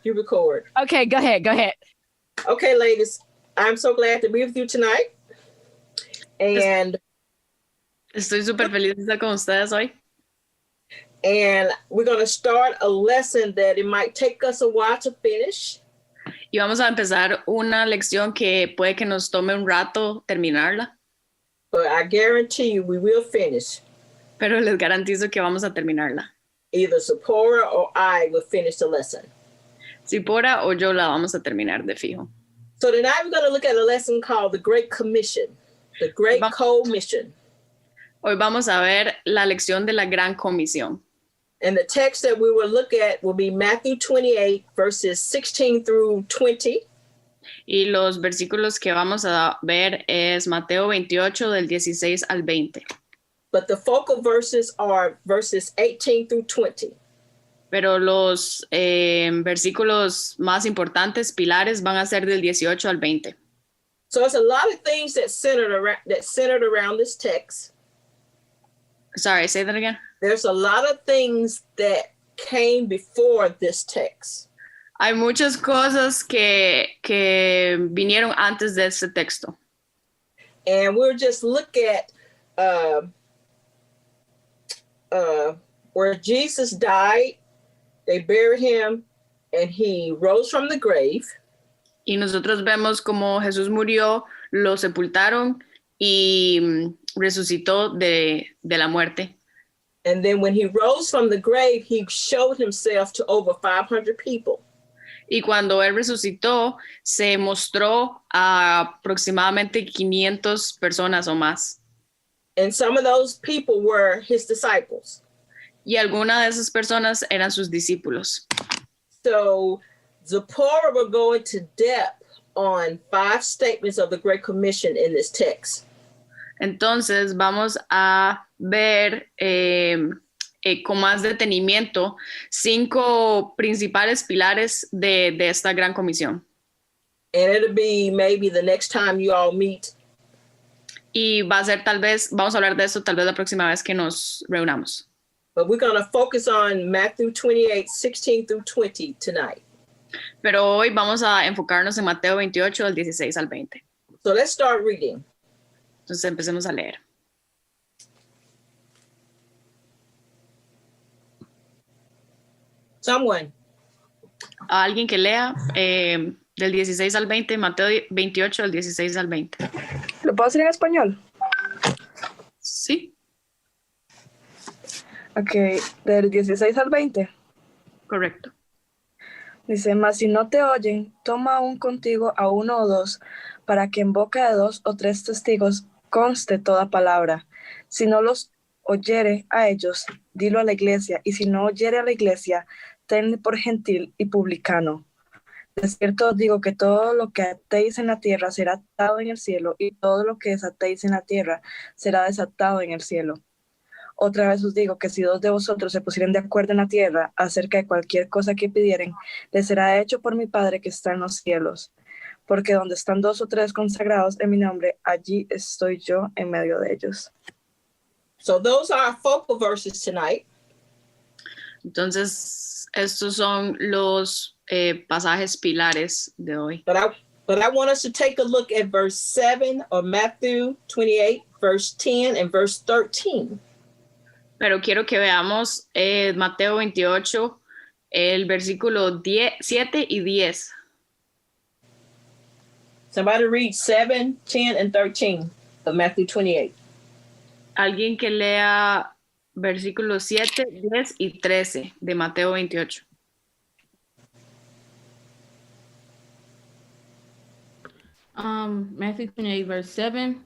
You record. Okay, go ahead. Okay, ladies, I'm so glad to be with you tonight. And Estoy súper feliz de estar con ustedes hoy. And we're going to start a lesson that it might take us a while to finish. Y vamos a empezar una lección que puede que nos tome un rato terminarla. But I guarantee you we will finish. Pero les garantizo que vamos a terminarla. Either Zipporah or I will finish the lesson. Zipporah o yo la vamos a terminar de fijo. So tonight we're going to look at a lesson called the Great Commission. The Great Commission. Hoy vamos a ver la lección de la Gran Comisión. And the text that we will look at will be Matthew 28, verses 16 through 20. Y los versículos que vamos a ver es Mateo 28 del 16 al 20. But the focal verses are verses 18 through 20. Pero los versículos más importantes, pilares, van a ser del 18 al 20. So it's a lot of things that centered around this text. Sorry, say that again. There's a lot of things that came before this text. Hay muchas cosas que vinieron antes de este texto. And we'll just look at where Jesus died, they buried him, and he rose from the grave. Y nosotros vemos cómo Jesús murió, lo sepultaron y resucitó de la muerte. And then when he rose from the grave, he showed himself to over 500 people. Y cuando él resucitó, se mostró a aproximadamente 500 personas o más. And some of those people were his disciples. Y algunas de esas personas eran sus discípulos. So Zipporah will go into depth on 5 statements of the Great Commission in this text. Entonces vamos a ver con más detenimiento 5 principales pilares de esta gran comisión. And it'll be maybe the next time you all meet. Y va a ser vamos a hablar de eso tal vez la próxima vez que nos reunamos. But we're going to focus on Matthew 28, 16 through 20 tonight. Pero hoy vamos a enfocarnos en Mateo 28 del 16 al 20. So let's start reading. Entonces empecemos a leer. Someone. Alguien que lea del 16 al 20, Mateo 28 del 16 al 20. ¿Lo puedo hacer en español? Sí. Ok, del 16 al 20. Correcto. Dice, mas si no te oyen, toma aún contigo a 1 o 2, para que en boca de 2 o 3 testigos conste toda palabra. Si no los oyere a ellos, dilo a la iglesia, y si no oyere a la iglesia, tenle por gentil y publicano. De cierto os digo que todo lo que atéis en la tierra será atado en el cielo, y todo lo que desatéis en la tierra será desatado en el cielo. Otra vez os digo que si 2 de vosotros se pusieren de acuerdo en la tierra acerca de cualquier cosa que pidieren, les será hecho por mi Padre que está en los cielos. Porque donde están 2 o 3 consagrados en mi nombre, allí estoy yo en medio de ellos. So those are our focal verses tonight. Entonces, estos son los pasajes pilares de hoy. But I want us to take a look at verse 7 of Matthew 28, verse 10 and verse 13. Pero quiero que veamos Mateo 28, el versículo 7 y 10. Somebody read 7, 10, and 13 of Matthew 28. Alguien que lea versículos 7, 10 y 13 de Mateo 28. Matthew 28, verse 7.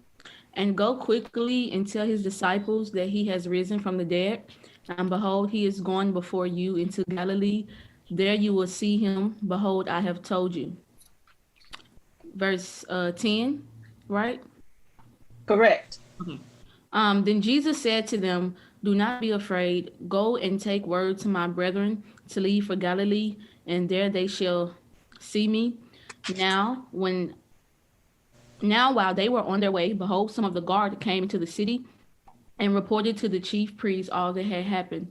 And go quickly and tell his disciples that he has risen from the dead. And behold, he is going before you into Galilee. There you will see him. Behold, I have told you. Verse 10, right? Correct. Okay. Then Jesus said to them, do not be afraid. Go and take word to my brethren to leave for Galilee, and there they shall see me. Now, while they were on their way, behold, some of the guard came into the city and reported to the chief priests all that had happened.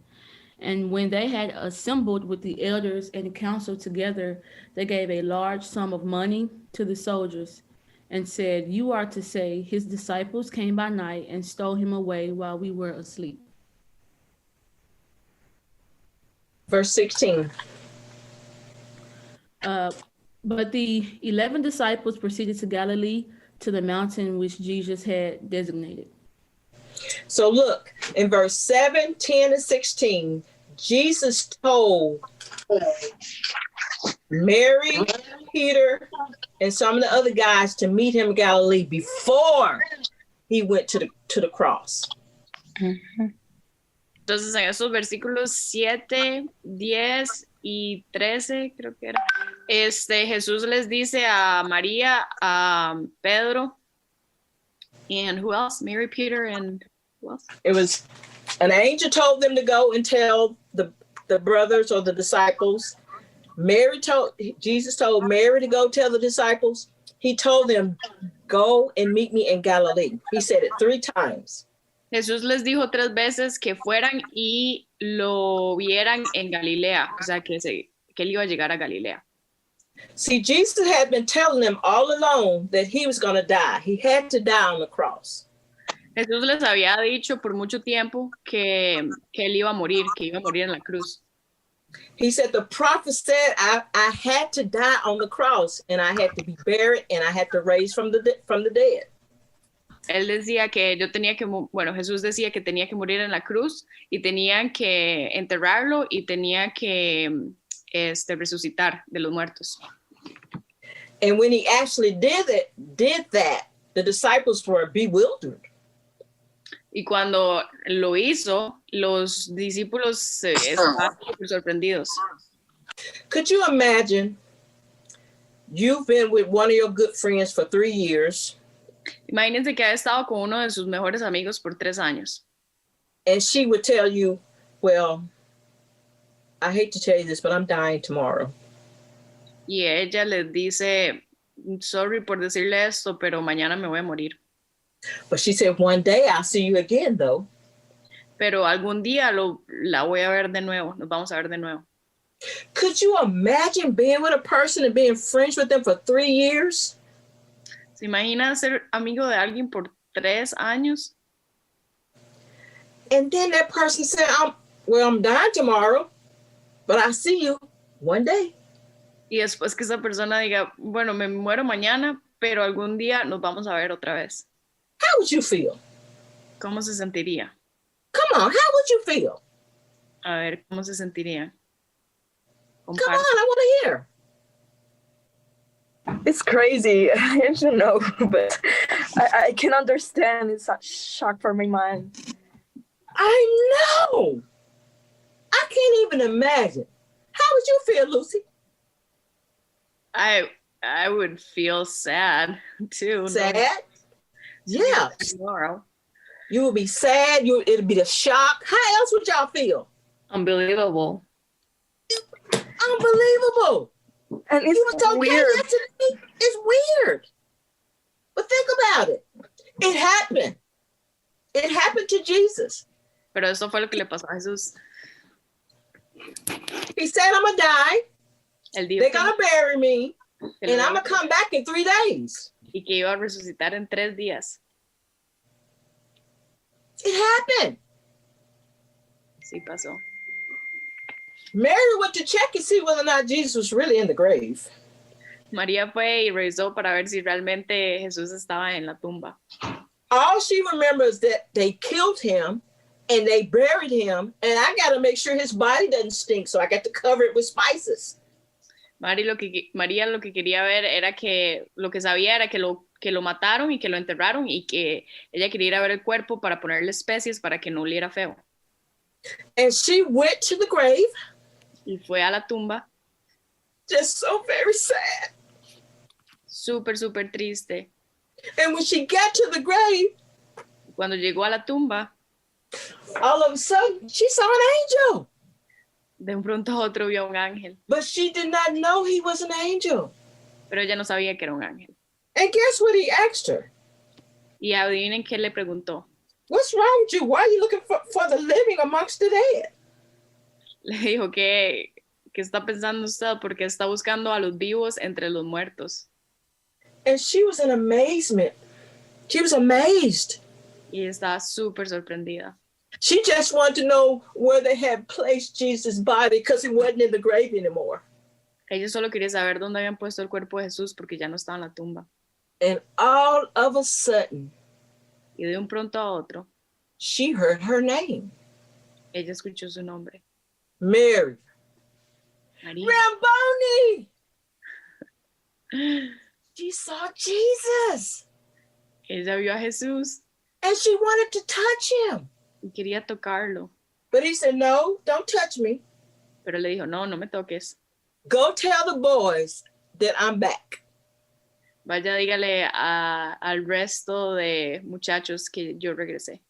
And when they had assembled with the elders and the council together, they gave a large sum of money to the soldiers and said, "You are to say, his disciples came by night and stole him away while we were asleep." Verse 16. But the 11 disciples proceeded to Galilee, to the mountain which Jesus had designated. So look, in verse 7, 10, and 16, Jesus told Mary, Peter, and some of the other guys to meet him in Galilee before he went to the cross. Entonces, en esos versículos 7, 10 y 13, creo que era, Jesús les dice a María, a Pedro, and who else? Mary, Peter, and who else? It was an angel told them to go and tell the brothers or the disciples. Jesus told Mary to go tell the disciples. He told them, go and meet me in Galilee. He said it 3 times. Jesús les dijo 3 veces que fueran y lo vieran en Galilea, o sea, que él iba a llegar a Galilea. See, Jesus had been telling them all along that he was going to die. He had to die on the cross. Jesús les había dicho por mucho tiempo que él iba a morir en la cruz. He said, the prophet said, I had to die on the cross, and I had to be buried, and I had to raise from the dead. Él decía que Jesús decía que tenía que morir en la cruz y tenían que enterrarlo y tenía que resucitar de los muertos. And when he actually did that, the disciples were bewildered. Y cuando lo hizo, los discípulos estaban sorprendidos. Could you imagine you've been with one of your good friends for 3 years? Imagínense que ha estado con uno de sus mejores amigos por 3 años. And she would tell you, well, I hate to tell you this, but I'm dying tomorrow. Y ella les dice, sorry por decirle esto, pero mañana me voy a morir. But she said, one day I'll see you again, though. Pero algún día la voy a ver de nuevo, nos vamos a ver de nuevo. Could you imagine being with a person and being friends with them for 3 years? ¿Se imagina ser amigo de alguien por 3 años? And then that person said, I'm dying tomorrow, but I'll see you one day. Y después que esa persona diga, bueno, me muero mañana, pero algún día nos vamos a ver otra vez. How would you feel? ¿Cómo se sentiría? Come on, how would you feel? A ver, ¿cómo se sentiría? Come on, I want to hear. It's crazy. I don't know, but I can understand. It's a shock for my mind. I know. I can't even imagine. How would you feel, Lucy? I would feel sad too. Sad? No? Yeah. Tomorrow. You would be sad. It'd be the shock. How else would y'all feel? Unbelievable. Unbelievable. And You was okay weird. yesterday. It's weird. But think about it. It happened. It happened to Jesus. Pero eso fue lo que le pasó a Jesús. He said, I'm going to die. Él dijo They're going to bury me. que And I'm going to come back in 3 days. y que iba a resucitar en 3 días. It happened. Sí pasó. Mary went to check and see whether or not Jesus was really in the grave. María fue y revisó para ver si realmente Jesús estaba en la tumba. All she remembers that they killed him and they buried him, and I got to make sure his body doesn't stink, so I got to cover it with spices. María lo que quería ver era que lo que sabía era que lo mataron y que lo enterraron y que ella quería ir a ver el cuerpo para ponerle especies para que no oliera feo. And she went to the grave. Y fue a la tumba. Just so very sad. Súper, súper triste. And when she got to the grave, Cuando llegó a la tumba, all of a sudden, she saw an angel. de un pronto a otro vio a un ángel. But she did not know he was an angel. Pero ella no sabía que era un ángel. And guess what he asked her? Y adivinen qué le preguntó. What's wrong with you? Why are you looking for the living amongst the dead? Le dijo, ¿qué está pensando usted? Porque está buscando a los vivos entre los muertos. And she was in amazement. She was amazed. Y estaba súper sorprendida. She just wanted to know where they had placed Jesus' body because he wasn't in the grave anymore. Ella solo quería saber dónde habían puesto el cuerpo de Jesús porque ya no estaba en la tumba. And all of a sudden, Y de un pronto a otro, she heard her name. ella escuchó su nombre. Mary. María. Rabboni! She saw Jesus. Ella vio a Jesús And she wanted to touch him. y quería tocarlo. But he said, no, don't touch me. Pero le dijo, no, no me toques. Go tell the boys that I'm back. Vaya, dígale al resto de muchachos que yo regresé.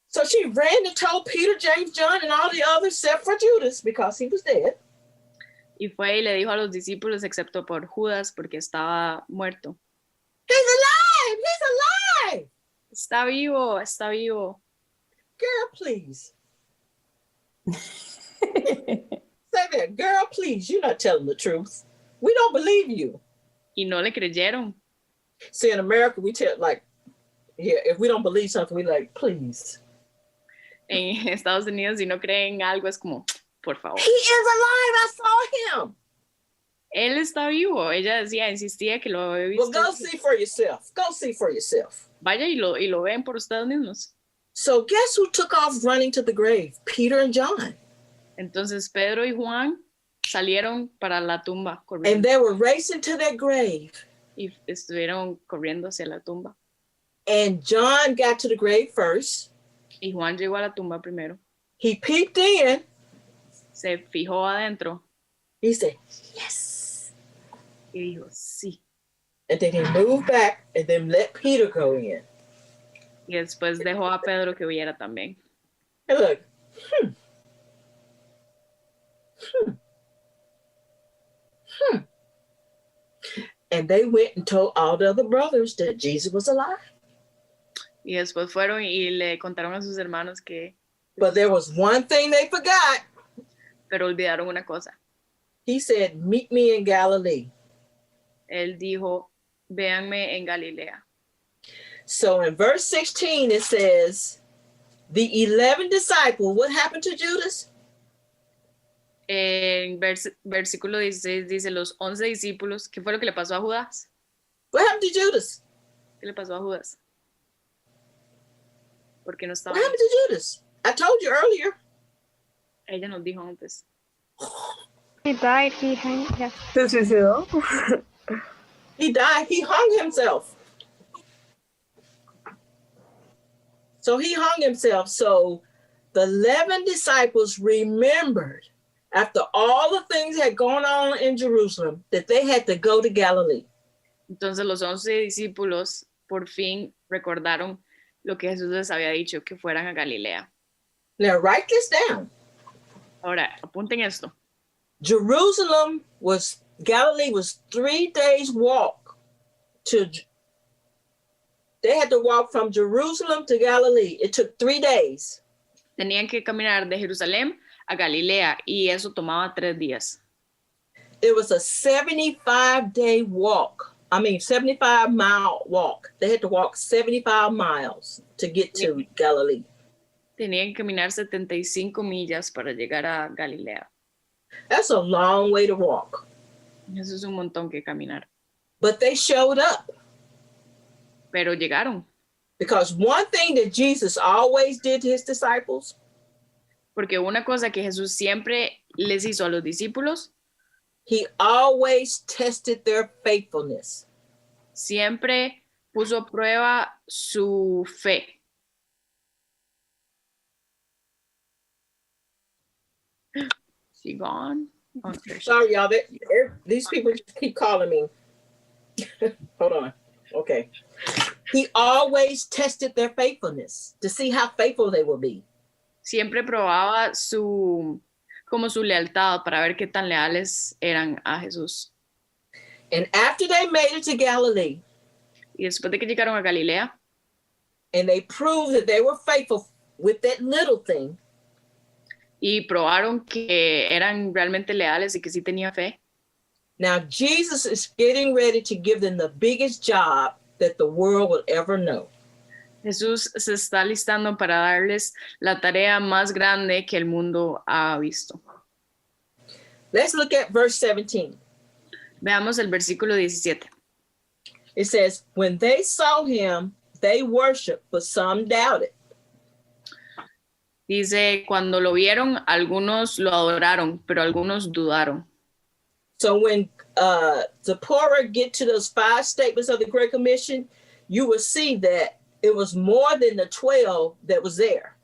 So she ran and told Peter, James, John, and all the others except for Judas because he was dead. Y fue y le dijo a los discípulos, excepto por Judas, porque estaba muerto. He's alive! He's alive! Está vivo, está vivo. Girl, please. Say that. Girl, please. You're not telling the truth. We don't believe you. Y no le creyeron. See, in America, we tell, like, yeah, if we don't believe something, we like, please. En Estados Unidos, si no creen algo, es como, por favor. He is alive. I saw him. Él está vivo. Ella decía, insistía que lo había visto. Well, go see for yourself. Go see for yourself. Vaya y lo ven por ustedes mismos. So guess who took off running to the grave? Peter and John. Entonces Pedro y Juan salieron para la tumba And corriendo. they were racing to that grave. Y estuvieron corriendo hacia la tumba. And John got to the grave first. Y Juan llegó a la tumba primero. He peeped in. Se fijó adentro He said, yes. y dijo, sí. And then he moved back and then let Peter go in. Y después dejó a Pedro que huyera también. And look, And they went and told all the other brothers that Jesus was alive. Y después fueron y le contaron a sus hermanos que, But there was one thing they forgot. pero olvidaron una cosa. He said, meet me in Galilee. Él dijo, véanme en Galilea. So in verse 16, it says, the 11 disciples, what happened to Judas? En versículo 16 dice, los 11 discípulos, ¿qué fue lo que le pasó a Judas? What happened to Judas? ¿Qué le pasó a Judas? Porque no estaba. What happened to Judas? I told you earlier. Ella nos dijo antes. He died. He hung. Yeah. ¿Se suicidó? He died. He hung himself. So he hung himself. So the 11 disciples remembered after all the things had gone on in Jerusalem that they had to go to Galilee. Entonces los 11 discípulos por fin recordaron lo que Jesús les había dicho, que fueran a Galilea. Now write this down. Ahora, apunten esto. Galilee was 3 days walk they had to walk from Jerusalem to Galilee. It took 3 days. Tenían que caminar de Jerusalén a Galilea y eso tomaba 3 días. It was a 75-day walk. 75-mile walk. They had to walk 75 miles to get to Galilee. Tenían que caminar 75 millas para llegar a Galilea. That's a long way to walk. Eso es un montón que caminar. But they showed up. Pero llegaron. Because one thing that Jesus always did to his disciples, Porque una cosa que Jesús siempre les hizo a los discípulos, he always tested their faithfulness. siempre puso a prueba su fe. She gone? Oh, there she- Sorry, y'all. These people just keep calling me. Hold on. Okay. He always tested their faithfulness to see how faithful they will be. Siempre probaba su lealtad para ver qué tan leales eran a Jesús. And after they made it to Galilee, Y después de que llegaron a Galilea, and they proved that they were faithful with that little thing, y probaron que eran realmente leales y que sí tenían fe. Now, Jesus is getting ready to give them the biggest job that the world will ever know. Jesús se está listando para darles la tarea más grande que el mundo ha visto. Let's look at verse 17. Veamos el versículo 17. It says, when they saw him, they worshiped, but some doubted. Dice, cuando lo vieron, algunos lo adoraron, pero algunos dudaron. So when Zipporah get to those 5 statements of the Great Commission, you will see that it was more than the 12 that was there.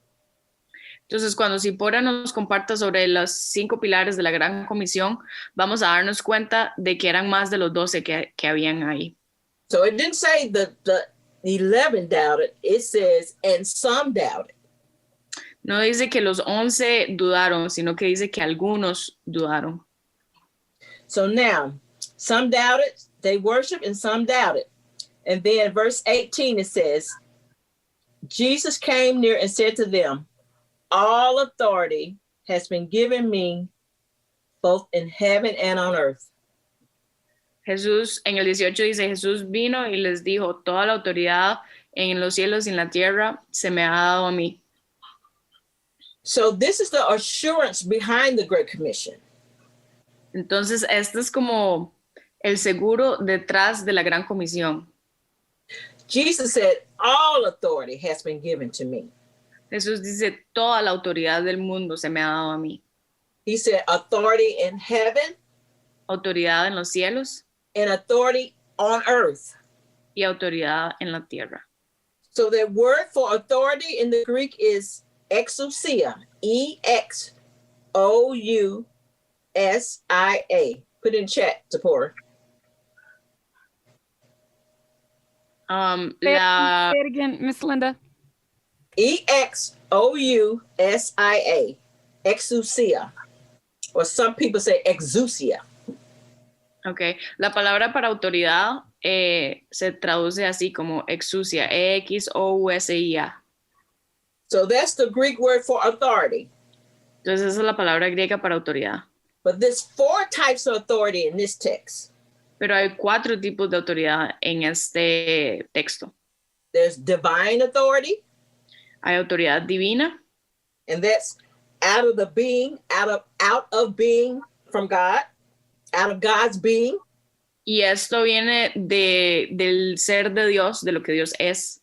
Entonces, cuando Zipporah nos comparta sobre los 5 pilares de la Gran Comisión, vamos a darnos cuenta de que eran más de los 12 que habían ahí. So it didn't say the 11 doubted. It says, and some doubted. No dice que los 11 dudaron, sino que dice que algunos dudaron. So now, some doubted, they worshiped, and some doubted. And then verse 18, it says, Jesus came near and said to them, all authority has been given me both in heaven and on earth. Jesús, en el 18 dice, Jesús vino y les dijo, toda la autoridad en los cielos y en la tierra se me ha dado a mí. So this is the assurance behind the Great Commission. Entonces, este es como el seguro detrás de la Gran Comisión. Jesus said, all authority has been given to me. Jesús dice, toda la autoridad del mundo se me ha dado a mí. He said, authority in heaven. Autoridad en los cielos. And authority on earth. Y autoridad en la tierra. So the word for authority in the Greek is exousia. E-X-O-U-S-I-A. Put in chat, Zipporah. Say it again, Miss Linda. E-X-O-U-S-I-A. Exousia. Or some people say exousia. Ok, la palabra para autoridad se traduce así como exousia, E-X-O-U-S-I-A. So that's the Greek word for authority. Entonces esa es la palabra griega para autoridad. But there's 4 types of authority in this text. Pero hay 4 tipos de autoridad en este texto. There's divine authority. Hay autoridad divina. And that's out of the being, out of being from God. Out of God's being. Y esto viene del ser de Dios, de lo que Dios es.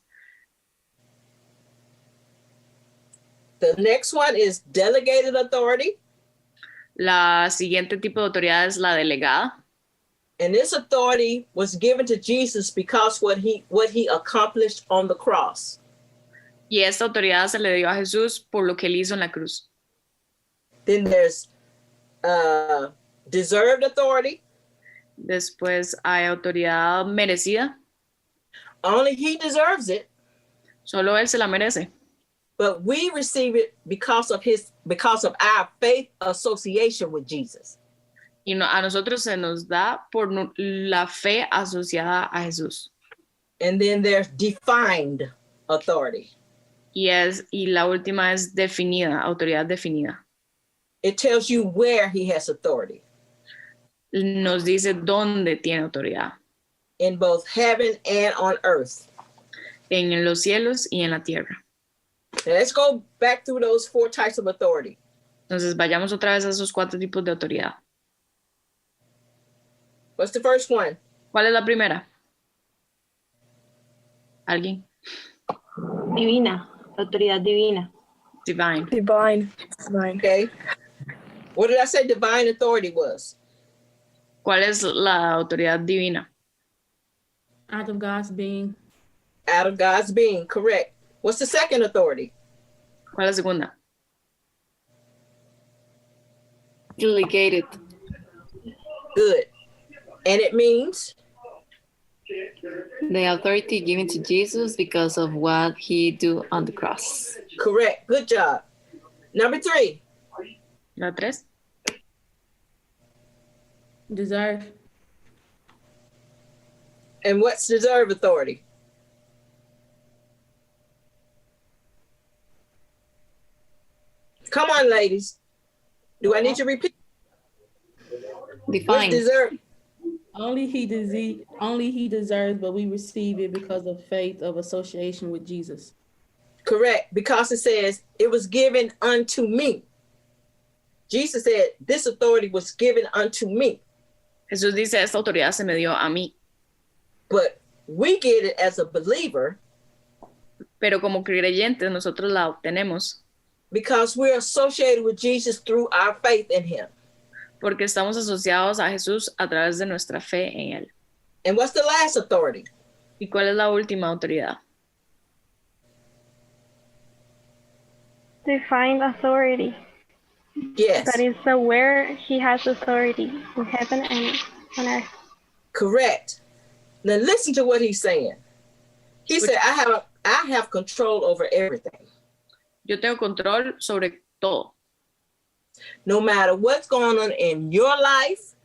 The next one is delegated authority. La siguiente tipo de autoridad es la delegada. And this authority was given to Jesus because what he accomplished on the cross. Y esta autoridad se le dio a Jesús por lo que él hizo en la cruz. Then there's deserved authority. Después hay autoridad merecida. Only he deserves it. Solo él se la merece. But we receive it because of our faith association with Jesus. Y a nosotros se nos da por la fe asociada a Jesús. And then there's defined authority. Y la última es definida, autoridad definida. It tells you where he has authority. Nos dice dónde tiene autoridad. In both heaven and on earth. En los cielos y en la tierra. Now let's go back through those 4 types of authority. Entonces vayamos otra vez a esos 4 tipos de autoridad. What's the first one? ¿Cuál es la primera? ¿Alguien? Divina, autoridad divina. Divine. Divine. Okay. What did I say divine authority was? ¿Cuál es la autoridad divina? Out of God's being. Out of God's being, correct. What's the second authority? ¿Cuál es la segunda? Delegated. Good. And it means? The authority given to Jesus because of what he do on the cross. Correct. Good job. Number 3. ¿La 3? Deserve. And what's deserve authority? Come on, ladies. Do I need to repeat? What's Define. deserve? Only he deserves, but we receive it because of faith of association with Jesus. Correct, because it says it was given unto me. Jesus said, this authority was given unto me. Jesús dice, esta autoridad se me dio a mí. But we get it as a believer. Pero como creyentes nosotros la obtenemos. Because we're associated with Jesus through our faith in him. Porque estamos asociados a Jesús a través de nuestra fe en él. And what's the last authority? ¿Y cuál es la última autoridad? Divine authority. Yes. That is where he has authority in heaven and on earth. Correct. Now listen to what he's saying. He said, I have control over everything. Yo tengo control sobre todo. No matter what's going on in your life.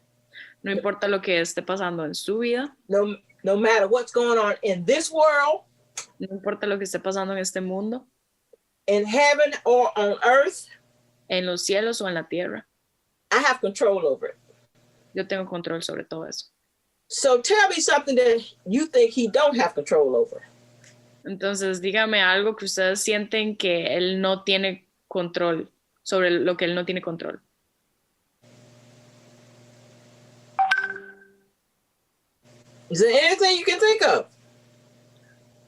No importa lo que esté pasando en su vida. No matter what's going on in this world. No importa lo que esté pasando en este mundo. In heaven or on earth. En los cielos o en la tierra. I have control over it. Yo tengo control sobre todo eso. So tell me something that you think he don't have control over. Entonces, dígame algo que ustedes sienten que él no tiene control, sobre lo que él no tiene control. Is there anything you can think of?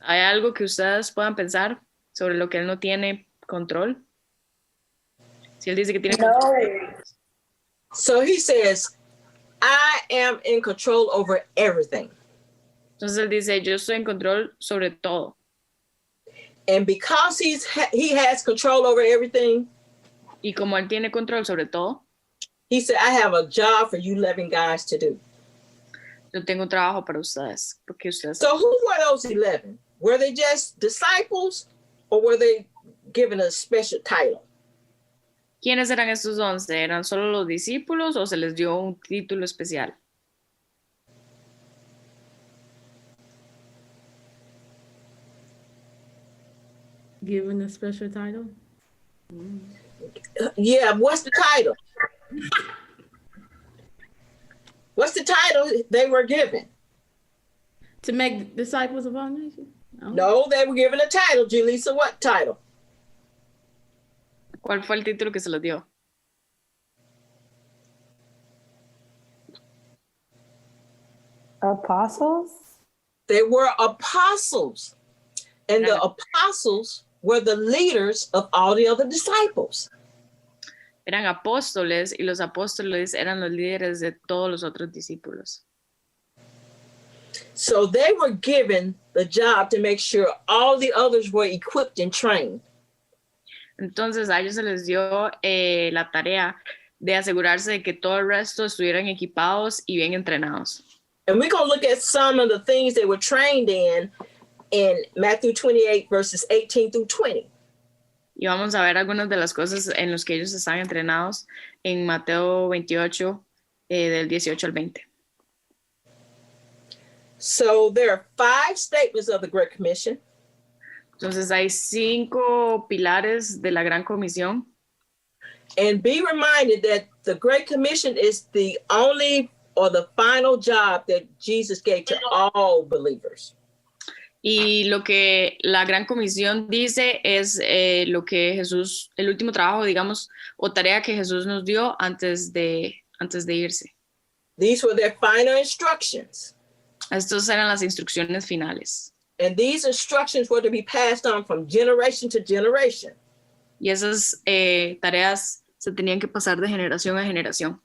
¿Hay algo que ustedes puedan pensar sobre lo que él no tiene control? Si él dice que tiene control. So he says, I am in control over everything. Entonces él dice, yo estoy en control sobre todo. And because he has control over everything, y como él tiene control sobre todo, he said, I have a job for you 11 guys to do. Yo tengo un trabajo para ustedes. Porque ustedes. So who were those 11? Were they just disciples or were they given a special title? ¿Quiénes eran estos 11? ¿Eran solo los discípulos o se les dio un título especial? Given a special title? Yeah, what's the title? What's the title they were given? To make disciples of all nations? No, they were given a title. Julissa, what title? ¿Cuál fue el título que se les dio? Apostles? They were apostles. And the apostles were the leaders of all the other disciples. Eran apóstoles y los apóstoles eran los líderes de todos los otros discípulos. So they were given the job to make sure all the others were equipped and trained. Entonces a ellos se les dio la tarea de asegurarse de que todo el resto estuvieran equipados y bien entrenados. And we're going to look at some of the things they were trained in Matthew 28, verses 18 through 20. Y vamos a ver algunas de las cosas en las que ellos están entrenados en Mateo 28, del 18 al 20. So there are 5 statements of the Great Commission. Entonces hay 5 pilares de la Gran Comisión. And be reminded that the Great Commission is the only or the final job that Jesus gave to all believers. Y lo que la Gran Comisión dice es lo que Jesús, el último trabajo, digamos, o tarea que Jesús nos dio antes de irse. These were their final instructions. Estas eran las instrucciones finales. And these instructions were to be passed on from generation to generation. Y esas tareas se tenían que pasar de generación a generación.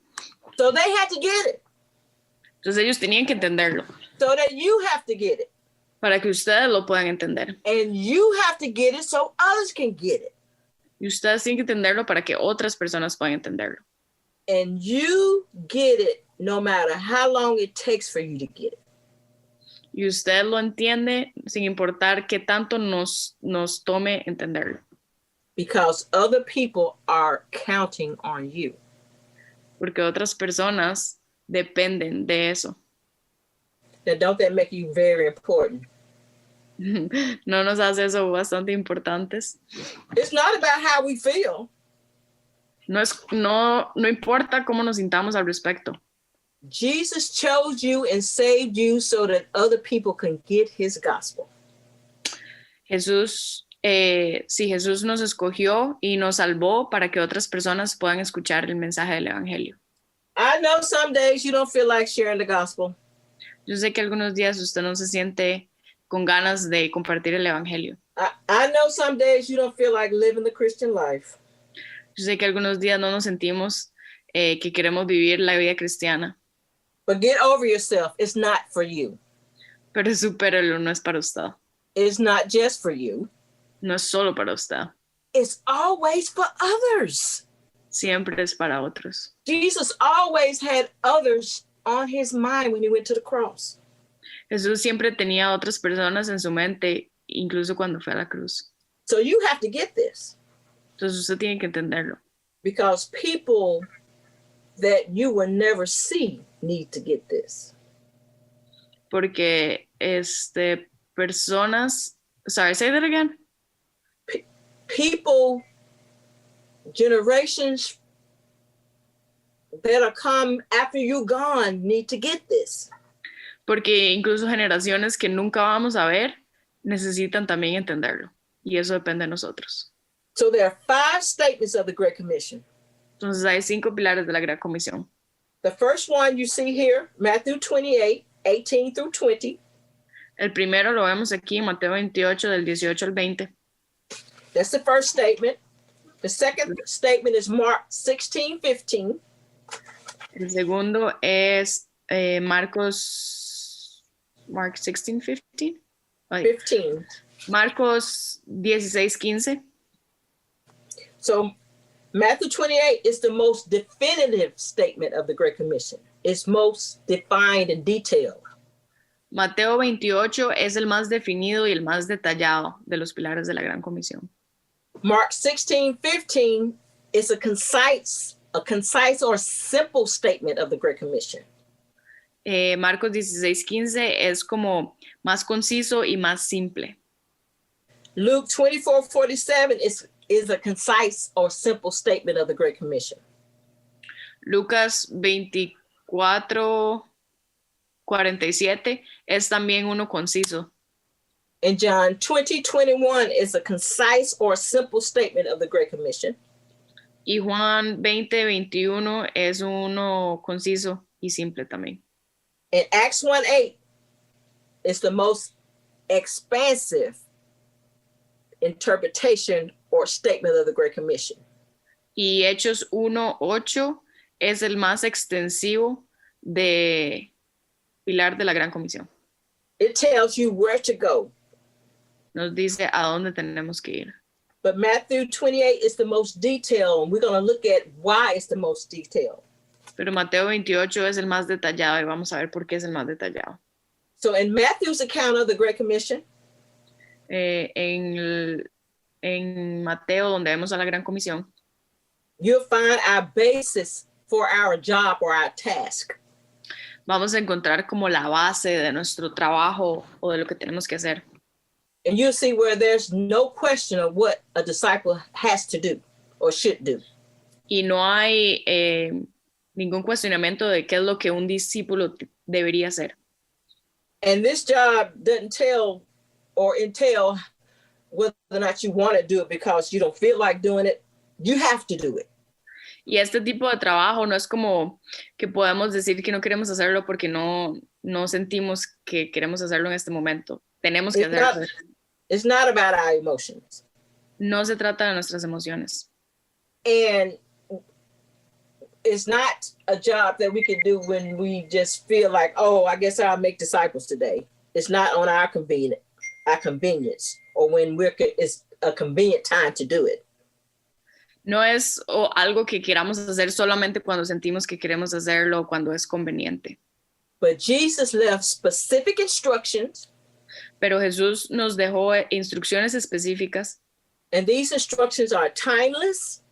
So they had to get it. Entonces ellos tenían que entenderlo. So that you have to get it. Para que ustedes lo puedan entender. And you have to get it so others can get it. Y ustedes tienen que entenderlo para que otras personas puedan entenderlo. And you get it no matter how long it takes for you to get it. Y usted lo entiende sin importar qué tanto nos tome entenderlo. Because other people are counting on you. Porque otras personas dependen de eso. Now, don't that make you very important? ¿No nos hace eso bastante importantes? It's not about how we feel. No importa cómo nos sintamos al respecto. Jesus chose you and saved you so that other people can get his gospel. Jesús nos escogió y nos salvó para que otras personas puedan escuchar el mensaje del evangelio. I know some days you don't feel like sharing the gospel. Yo sé que algunos días usted no se siente con ganas de compartir el evangelio. I know some days you don't feel like living the Christian life. Yo sé que algunos días no nos sentimos que queremos vivir la vida cristiana. But get over yourself. It's not for you. Pero supéralo, no es para usted. It's not just for you. No es solo para usted. It's always for others. Siempre es para otros. Jesus always had others on his mind when he went to the cross. Jesús siempre tenía otras personas en su mente, incluso cuando fue a la cruz. So you have to get this. Entonces usted tiene que entenderlo. Because people that you will never see need to get this. Porque personas, sorry, say that again. People, generations that'll come after you're gone need to get this. Porque incluso generaciones que nunca vamos a ver necesitan también entenderlo. Y eso depende de nosotros. So there are 5 statements of the Great Commission. Entonces hay 5 pilares de la Gran Comisión. The first one you see here, Matthew 28, 18 through 20. El primero lo vemos aquí en Mateo 28, del 18 al 20. That's the first statement. The second statement is Mark 16, 15. El segundo es Mark 16, 15. Ay, 15. Marcos 16, 15. So Matthew 28 is the most definitive statement of the Great Commission. It's most defined and detailed. Mateo 28 es el más definido y el más detallado de los pilares de la Gran Comisión. Mark 16, 15 is a concise or simple statement of the Great Commission. Marcos 16, 15 es como más conciso y más simple. Luke 24, 47 is a concise or simple statement of the Great Commission. Lucas 24, 47 es también uno conciso. And John 20, 21 is a concise or simple statement of the Great Commission. Y Juan 20, 21 es uno conciso y simple también. And Acts 1, 8 is the most expansive interpretation or statement of the Great Commission. Y Hechos 1, 8 es el más extensivo de pilar de la Gran Comisión. It tells you where to go. Nos dice a dónde tenemos que ir. But Matthew 28 is the most detailed, and we're going to look at why it's the most detailed. Pero Mateo 28 es el más detallado y vamos a ver por qué es el más detallado. So in Matthew's account of the Great Commission, En Mateo, donde vemos a la Gran Comisión, you'll find our basis for our job or our task. vamos a encontrar como la base de nuestro trabajo o de lo que tenemos que hacer. And you'll see where there's no question of what a disciple has to do or should do. Y no hay ningún cuestionamiento de qué es lo que un discípulo debería hacer. And this job doesn't tell or entail whether or not you want to do it because you don't feel like doing it. You have to do it. Y este tipo de trabajo no es como que podemos decir que no queremos hacerlo porque no sentimos que queremos hacerlo en este momento. Tenemos que hacerlo. It's not about our emotions. No se trata de nuestras emociones. And it's not a job that we can do when we just feel like, oh, I guess I'll make disciples today. It's not on our convenience, or when it's a convenient time to do it. No es algo que queramos hacer solamente cuando sentimos que queremos hacerlo o cuando es conveniente. But Jesus left specific instructions. Pero Jesús nos dejó instrucciones específicas. And these instructions are timeless.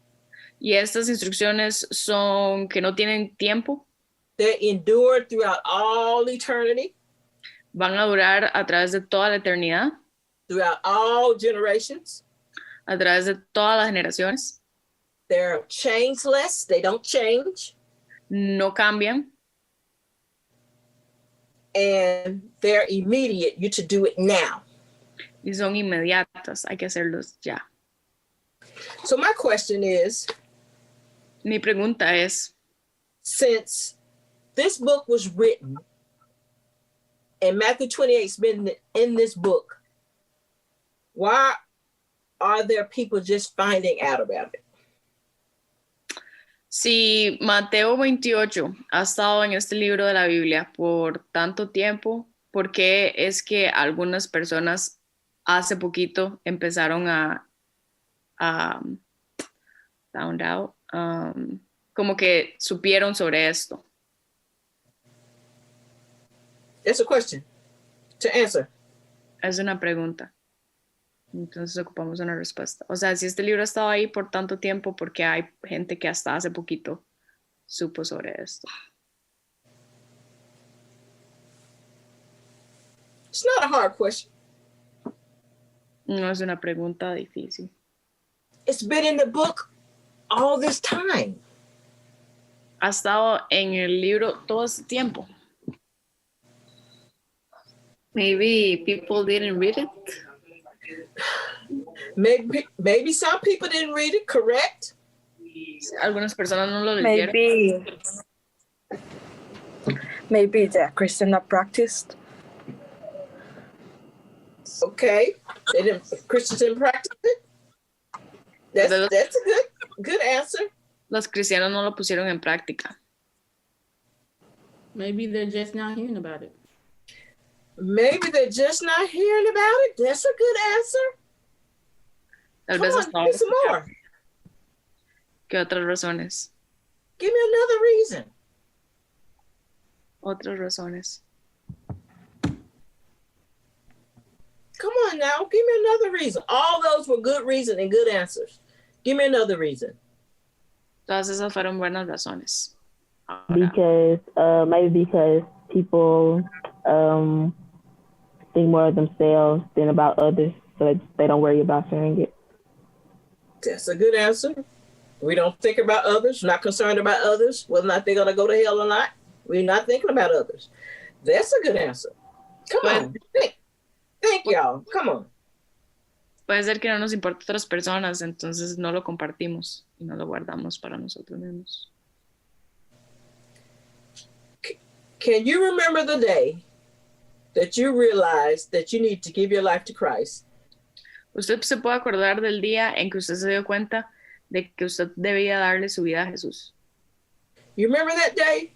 Y estas instrucciones son que no tienen tiempo. They endure throughout all eternity. Van a durar a través de toda la eternidad. Throughout all generations. A través de todas las generaciones. They're changeless. They don't change. No cambian. And they're immediate. You to do it now. Y son inmediatas. Hay que hacerlos ya. So my question is, Mi pregunta es, since this book was written and Matthew 28's been in this book, why are there people just finding out about it? si Mateo 28 ha estado en este libro de la Biblia por tanto tiempo, ¿por qué es que algunas personas hace poquito empezaron a found out, como que supieron sobre esto? It's a question to answer. Es una pregunta. Entonces ocupamos una respuesta. O sea, si este libro ha estado ahí por tanto tiempo, ¿por qué hay gente que hasta hace poquito supo sobre esto? It's not a hard question. No es una pregunta difícil. It's been in the book all this time. Ha estado en el libro todo este tiempo. Maybe people didn't read it. Maybe some people didn't read it, correct? Algunas personas no lo leyeron. Maybe the Christian not practiced. Okay, Christians didn't practice it. That's a good answer. Los cristianos no lo pusieron en práctica. Maybe they're just not hearing about it. Maybe they're just not hearing about it. That's a good answer. Tal Come vez on, hasta give me some more. ¿Qué otras razones? Give me another reason. Otras razones. Come on now, give me another reason. All those were good reasons and good answers. Give me another reason. Todas esas fueron buenas razones. Ahora, Because maybe because people think more of themselves than about others, so they don't worry about sharing it. That's a good answer. We don't think about others, not concerned about others, whether or not they're going to go to hell or not. We're not thinking about others. That's a good answer. Come on, think y'all. Come on. puede ser que no nos importe otras personas, entonces no lo compartimos y no lo guardamos para nosotros mismos. Can you remember the day that you realized that you need to give your life to Christ? ¿Usted se puede acordar del día en que usted se dio cuenta de que usted debía darle su vida a Jesús? You remember that day?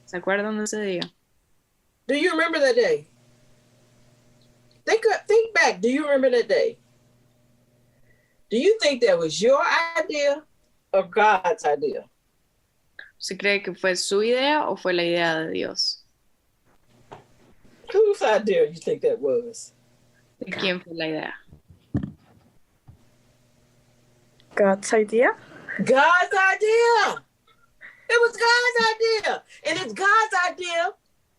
¿Se acuerdan de ese día? Do you remember that day? Think back. Do you remember that day? Do you think that was your idea or God's idea? ¿Usted cree que fue su idea o fue la idea de Dios? Whose idea you think that was? ¿De quién fue la idea? God's idea? God's idea. It was God's idea. And it's God's idea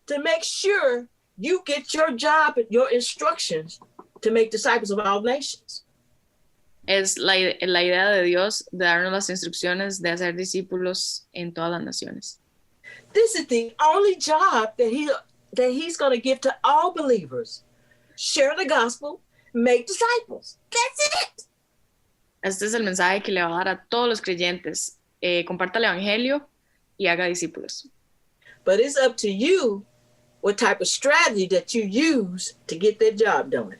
to make sure you get your job and your instructions to make disciples of all nations. Es la idea de Dios de darnos las instrucciones de hacer discípulos en todas las naciones. This is the only job that he's going to give to all believers. Share the gospel, make disciples. That's it. Este es el mensaje que le va a dar a todos los creyentes. Comparta el evangelio y haga discípulos. But it's up to you what type of strategy that you use to get that job done.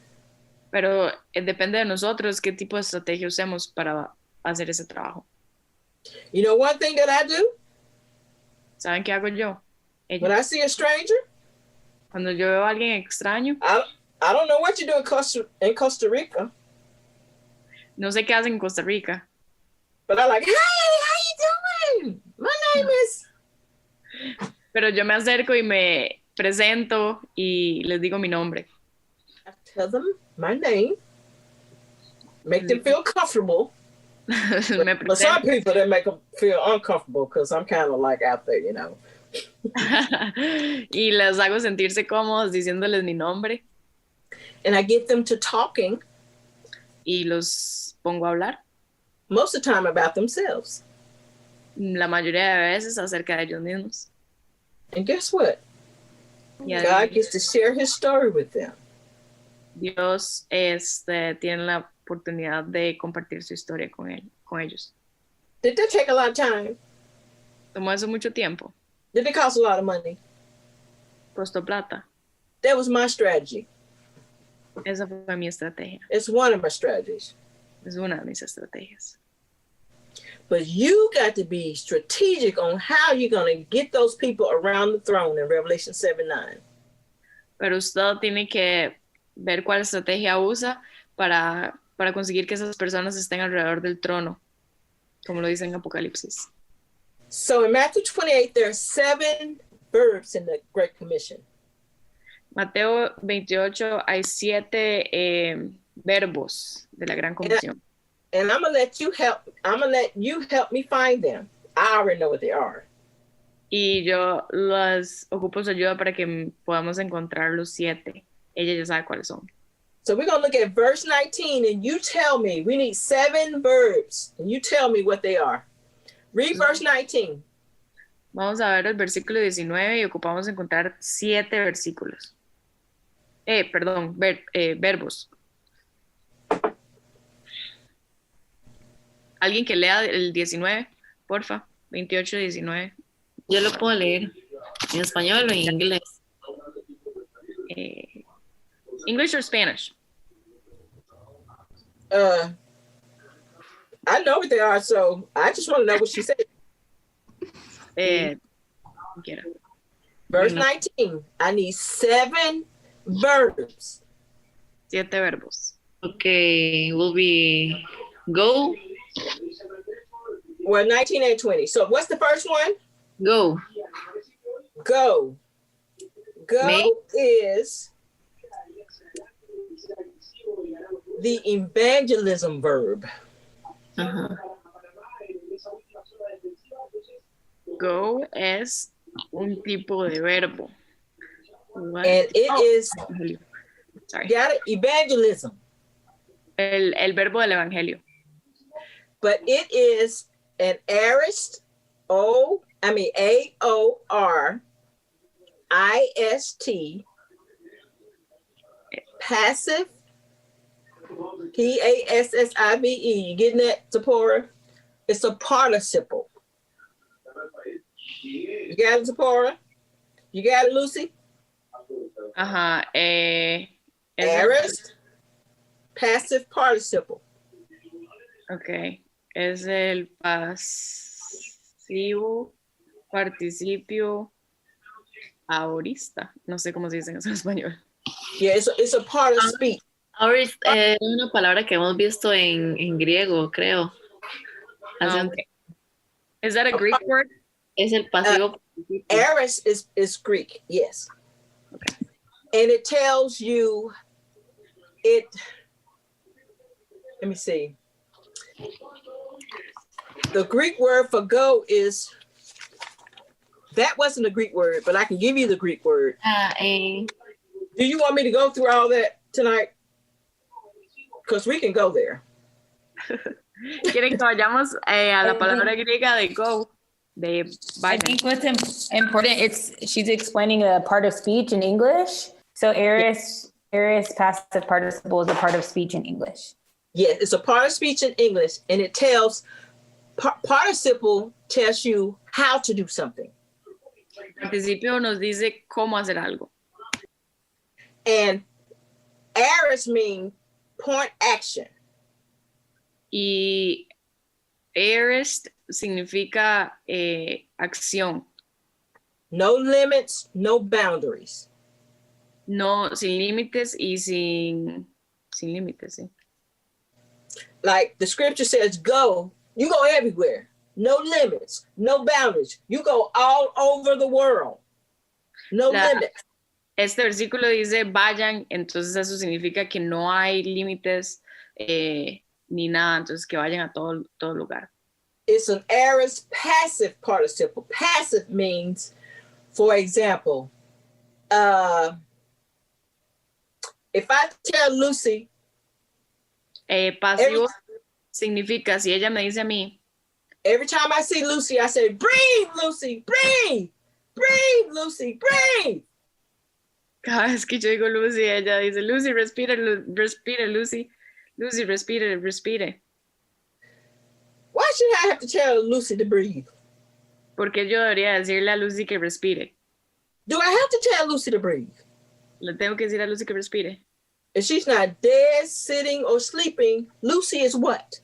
Pero depende de nosotros qué tipo de estrategia usemos para hacer ese trabajo. You know one thing that I do? ¿Saben qué hago yo? When I see a stranger, Cuando yo veo a alguien extraño, I don't know what you do in Costa Rica, no sé qué hacen en Costa Rica, but I'm like, hey, how you doing? My name is... pero yo me acerco y me presento y les digo mi nombre. I tell them my name, make them feel comfortable. Me But some presento people, that make them feel uncomfortable because I'm kind of like out there, you know. y les hago sentirse cómodos diciéndoles mi nombre And I get them to talking. y los pongo a hablar. most of the time about themselves. La mayoría de veces acerca de ellos mismos. And guess what? Y God gets to share his story with them. Dios tiene la oportunidad de compartir su historia con ellos. Did that take a lot of time? Tomó eso mucho tiempo. Did it cost a lot of money? Costó plata. That was my strategy. Esa fue mi estrategia. It's one of my strategies. Es una de mis estrategias. But you got to be strategic on how you're going to get those people around the throne in Revelation 7:9. Pero usted tiene que ver cuál estrategia usa para conseguir que esas personas estén alrededor del trono, como lo dice en Apocalipsis. So in Matthew 28, there are 7 verbs in the Great Commission. Mateo 28 hay 7 verbos de la Gran Comisión. And I'm gonna let you help me find them. I already know what they are. Y yo las ocupo su ayuda para que podamos encontrar los 7. Ella ya sabe cuáles son. So we're gonna look at verse 19, and you tell me. We need 7 verbs, and you tell me what they are. Read verse 19. Vamos a ver el versículo 19 y ocupamos encontrar 7 versículos. Verbos. ¿Alguien que lea el 19? Porfa, 28, 19. Yo lo puedo leer en español o en inglés. English or Spanish? I know what they are, so I just want to know what she said. Verse 19. I need 7 verbs. 7 verbos. Okay, will be go. Well, 19 and 20. So what's the first one? Go. Go. Go Make. is the evangelism verb. Uh-huh. Go es un tipo de verbo. What? And it is Sorry. got it, evangelism. El verbo del evangelio. But it is an aorist, AORIST, passive, PASSIVE. You getting that, Zipporah? It's a participle. You got it, Zipporah? You got it, Lucy? Ajá. Aorist, passive participle. Ok. Es el pasivo participio aorista. No sé cómo se dice eso en español. Yeah, it's a part of speech. Ahora es una palabra que hemos visto en griego, creo. Okay. Is that a Greek word? Es el pasivo. Aorist is Greek, yes. Okay. And it tells you let me see. The Greek word for go is, that wasn't a Greek word, but I can give you the Greek word. Do you want me to go through all that tonight? Because we can go there. ¿Quieren que vayamos a la palabra griega de go? De I think what's important, she's explaining a part of speech in English. So aorist passive participle is a part of speech in English. Yes, it's a part of speech in English, and it tells, participle tells you how to do something. Participio nos dice cómo hacer algo. And aorist means point action. Y aorist significa acción. No limits, no boundaries. No, sin límites y sin límites, sí. Like the scripture says, go, you go everywhere. No limits, no boundaries. You go all over the world. No limits. Este versículo dice vayan, entonces eso significa que no hay límites ni nada, entonces que vayan a todo lugar. It's an aorist passive participle. Passive means, for example, Pasivo significa, si ella me dice a mí, every time I see Lucy, I say, breathe, Lucy, breathe. Breathe, Lucy, breathe. cada vez que yo digo Lucy, ella dice, Lucy, respira, respire, Lucy. Lucy, respire, respire. Why should I have to tell Lucy to breathe? Porque yo debería decirle a Lucy que respire. Do I have to tell Lucy to breathe? Le tengo que decir a Lucy que respire. If she's not dead, sitting, or sleeping, Lucy is what?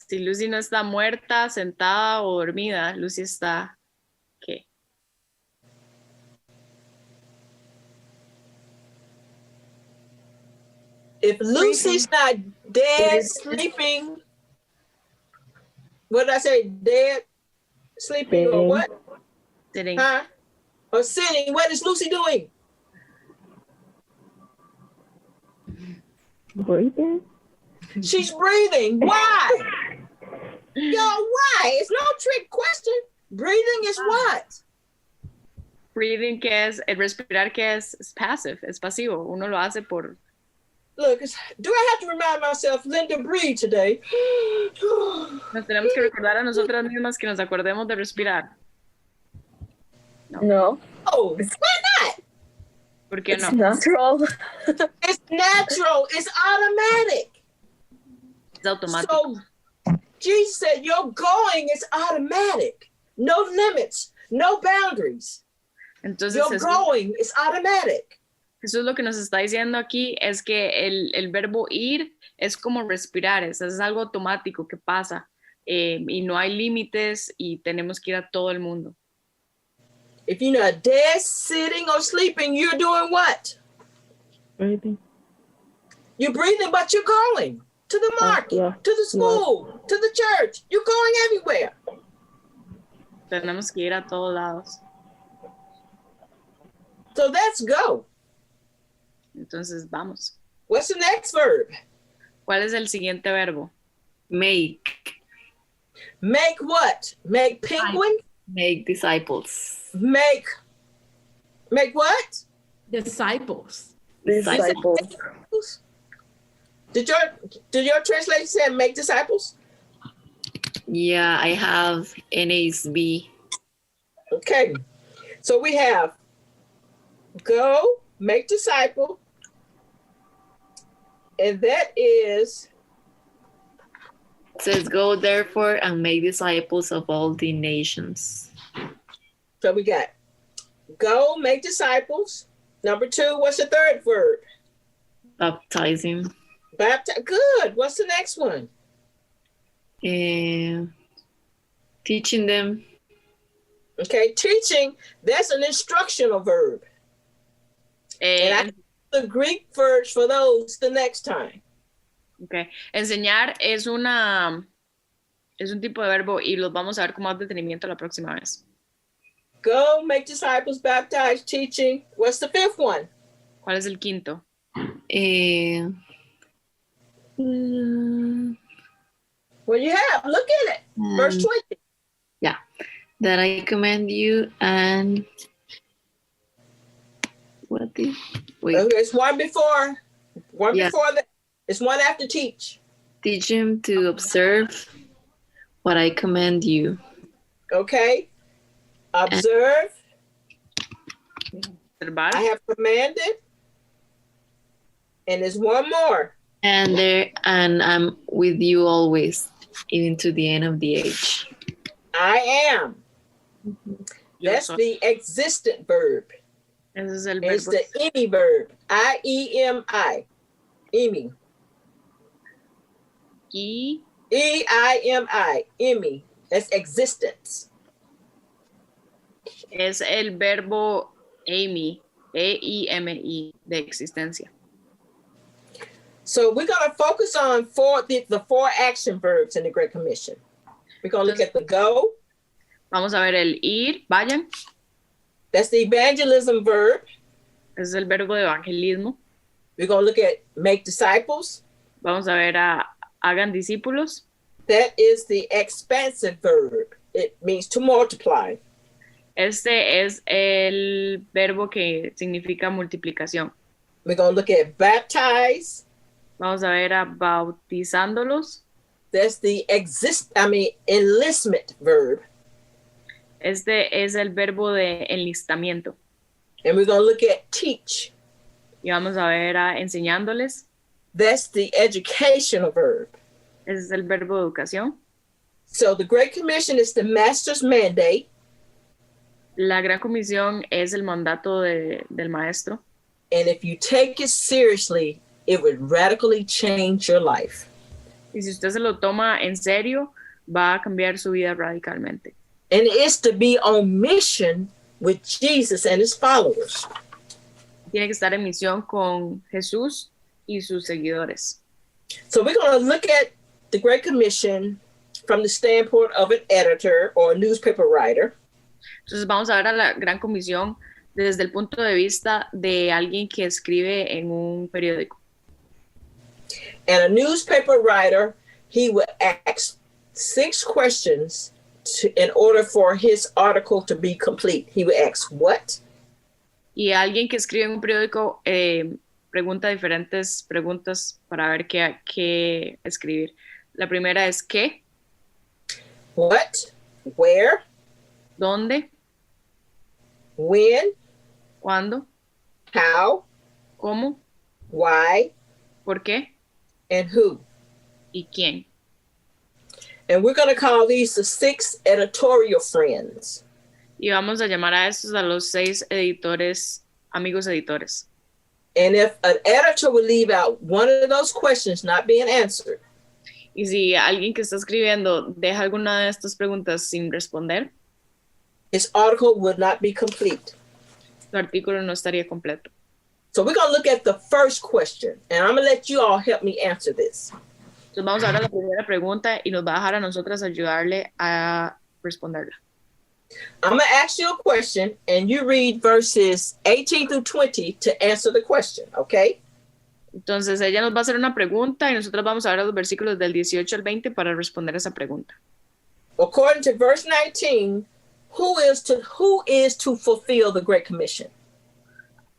Si Lucy no está muerta, sentada o dormida, Lucy está, ¿qué? If Lucy's not dead, sleeping, what did I say? Dead, sleeping, or what? Sitting. Huh? Or sitting, what is Lucy doing? Breathing? She's breathing. Why? Yo, why? It's no trick question. Breathing is what? Breathing, ¿qué es? El respirar, ¿qué es? Es passive, es pasivo. Uno lo hace por... Look, do I have to remind myself, Linda, breathe today? Nos tenemos que recordar a nosotras mismas que nos acordemos de respirar. No, Oh, why not? ¿Por qué it's no? natural. It's natural. It's automatic. Es automático. So Jesus said, your going is automatic. No limits, no boundaries. Entonces, Your going is automatic. Jesús lo que nos está diciendo aquí es que el verbo ir es como respirar, es algo automático que pasa y no hay límites y tenemos que ir a todo el mundo. If you're not dead, sitting, or sleeping, you're doing what? Breathing. You're breathing, but you're going to the market, yeah. to the school, to the church. You're going everywhere. Tenemos que ir a todos lados. So that's go. Entonces, vamos. What's the next verb? ¿Cuál es el siguiente verbo? Make. Make what? Make penguin? Make disciples. Make what? Disciples. Disciples. Did your translation say make disciples? Yeah, I have NASB. Okay. So we have go, make disciple, and that is, It says, go therefore and make disciples of all the nations. so we got go, make disciples. Number 2, what's the third verb? Baptizing. Baptize. Good. What's the next one? And teaching them. Okay, teaching, that's an instructional verb. And I have the Greek verbs for those the next time. Okay. Enseñar es un tipo de verbo y los vamos a ver con más detenimiento la próxima vez. Go, make disciples, baptize, teaching. What's the fifth one? ¿Cuál es el quinto? Well, you have. Look at it. Verse 20. Yeah. That I command you and what is wait. Okay, it's one before. One Yeah. before that. It's one after teach. Teach him to observe what I command you. Okay. Observe. Observar. I have commanded. And there's one more. And I'm with you always, even to the end of the age. I am. Yo That's soy. the existent verb. Ese es el It's verbo. the emi verb. I-E-M-I. Emi. Y E-I-M-I. Emi. That's existence. es el verbo Amy, E-I-M-I, de existencia. So we're going to focus on the 4 action verbs in the Great Commission. We're going to look at the go. Vamos a ver el ir, vayan. That's the evangelism verb. Ese es el verbo de evangelismo. We're going to look at make disciples. Vamos a ver a hagan discípulos. That is the expansive verb. It means to multiply. Este es el verbo que significa multiplicación. We're going to look at baptize. Vamos a ver a bautizándolos. That's the enlistment verb. Este es el verbo de enlistamiento. And we're going to look at teach. Y vamos a ver a enseñándoles. That's the educational verb. Ese es el verbo de educación. So the Great Commission is the master's mandate. La Gran Comisión es el mandato del maestro. And if you take it seriously, it would radically change your life. Y si usted se lo toma en serio, va a cambiar su vida radicalmente. And it's to be on mission with Jesus and his followers. Tiene que estar en misión con Jesús y sus seguidores. So we're going to look at the Great Commission from the standpoint of an editor or a newspaper writer. Entonces vamos a ver a la Gran Comisión desde el punto de vista de alguien que escribe en un periódico. And a newspaper writer, he would ask 6 questions in order for his article to be complete. He would ask, what? Y alguien que escribe en un periódico pregunta diferentes preguntas para ver qué escribir. La primera es ¿qué? What? Where? ¿Dónde? When? ¿Cuándo? How? ¿Cómo? Why? ¿Por qué? And who? ¿Y quién? And we're going to call these the 6 editorial friends. Y vamos a llamar a estos a los 6 editores, amigos editores. And if an editor would leave out one of those questions not being answered, y si alguien que está escribiendo deja alguna de estas preguntas sin responder, his article would not be complete. Su artículo no estaría completo. So we're going to look at the first question, and I'm going to let you all help me answer this. Entonces vamos a ver la primera pregunta y nos va a dejar a nosotras ayudarle a responderla. I'm going to ask you a question, and you read verses 18 through 20 to answer the question, okay? Entonces ella nos va a hacer una pregunta y nosotros vamos a ver los versículos del 18 al 20 para responder esa pregunta. According to verse 19, who is to fulfill the Great Commission?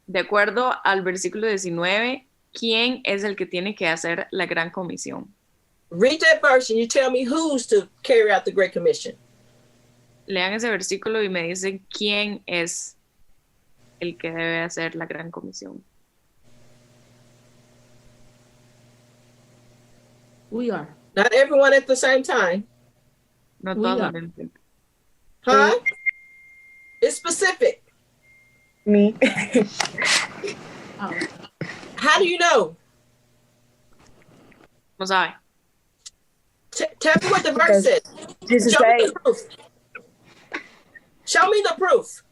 De acuerdo al versículo 19, ¿quién es el que tiene que hacer la gran comisión? Read that verse and you tell me who's to carry out the Great Commission. Lean ese versículo y me dicen quién es el que debe hacer la gran comisión. We are. Not everyone at the same time. No We todos are. al mismo tiempo. Huh? It's specific. Me. Oh. How do you know? ¿Cómo sabe? Tell me what the verse says. Jesus Show me said, the proof. Show me the proof.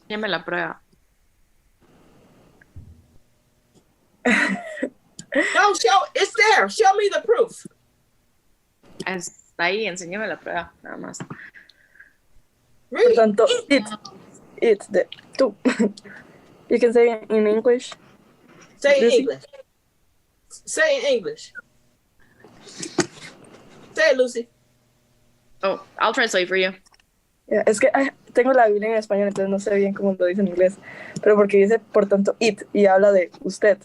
Dime la prueba. No, it's there. Show me the proof. Está ahí, enséñame la prueba, nada más. por Read. tanto, it's the tú. You can say it in English. Say in Lucy? English. Say in English. Say it, Lucy. Oh, I'll translate for you. Yeah, es que tengo la Biblia en español, entonces no sé bien cómo lo dice en inglés. Pero porque dice, por tanto, it, y habla de usted.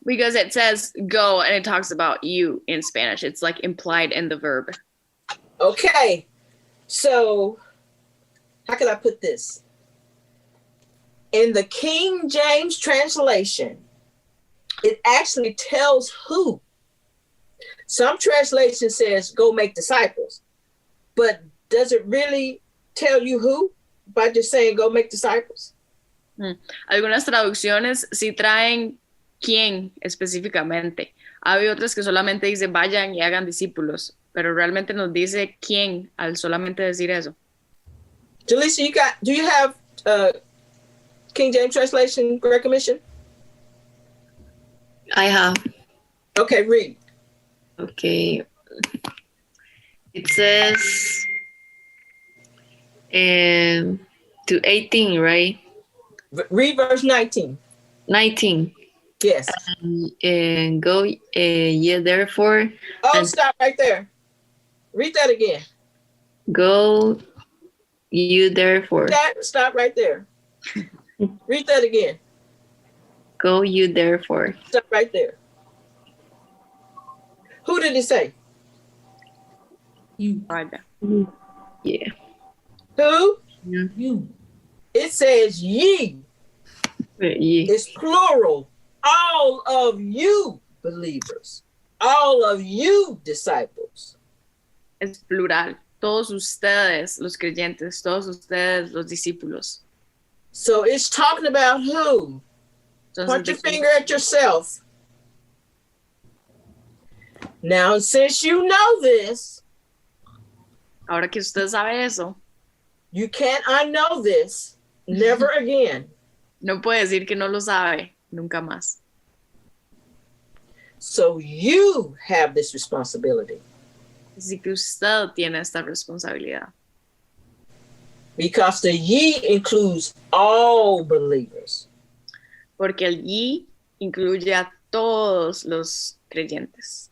Because it says go and it talks about you in Spanish. It's like implied in the verb. Okay. So, how can I put this? In the King James translation, it actually tells who. Some translation says go make disciples, but does it really tell you who by just saying go make disciples? Algunas traducciones sí traen quién específicamente. Hay otras que solamente dice vayan y hagan discípulos, pero realmente nos dice quién al solamente decir eso. Jaleesa, do you have King James translation Great Commission? I have. Okay, read. Okay. It says to 18, right? Read verse 19. 19. Yes. And go ye therefore. Oh, and stop right there. Read that again. go you therefore. Stop right there. Read that again. Go you therefore. Stop right there. Who did it say? You. Yeah. Who? You. It says ye. Ye. It's plural. All of you believers. All of you disciples. Es plural. Todos ustedes, los creyentes, todos ustedes, los discípulos. So it's talking about who? Entonces, Point your finger at yourself. Now, since you know this, ahora que usted sabe eso, you can't unknow this. Never again. no puede decir que no lo sabe nunca más. So you have this responsibility. Así que usted tiene esta responsabilidad. Because the ye includes all believers. Porque el ye incluye a todos los creyentes.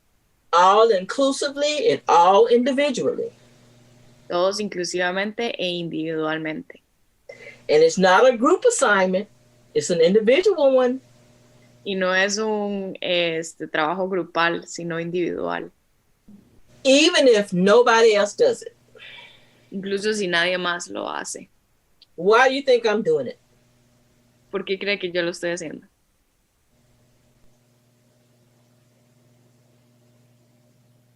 All inclusively and all individually. Todos inclusivamente e individualmente. And it's not a group assignment. It's an individual one. Y no es un trabajo grupal, sino individual. Even if nobody else does it. Incluso si nadie más lo hace. Why do you think I'm doing it? ¿Por qué cree que yo lo estoy haciendo?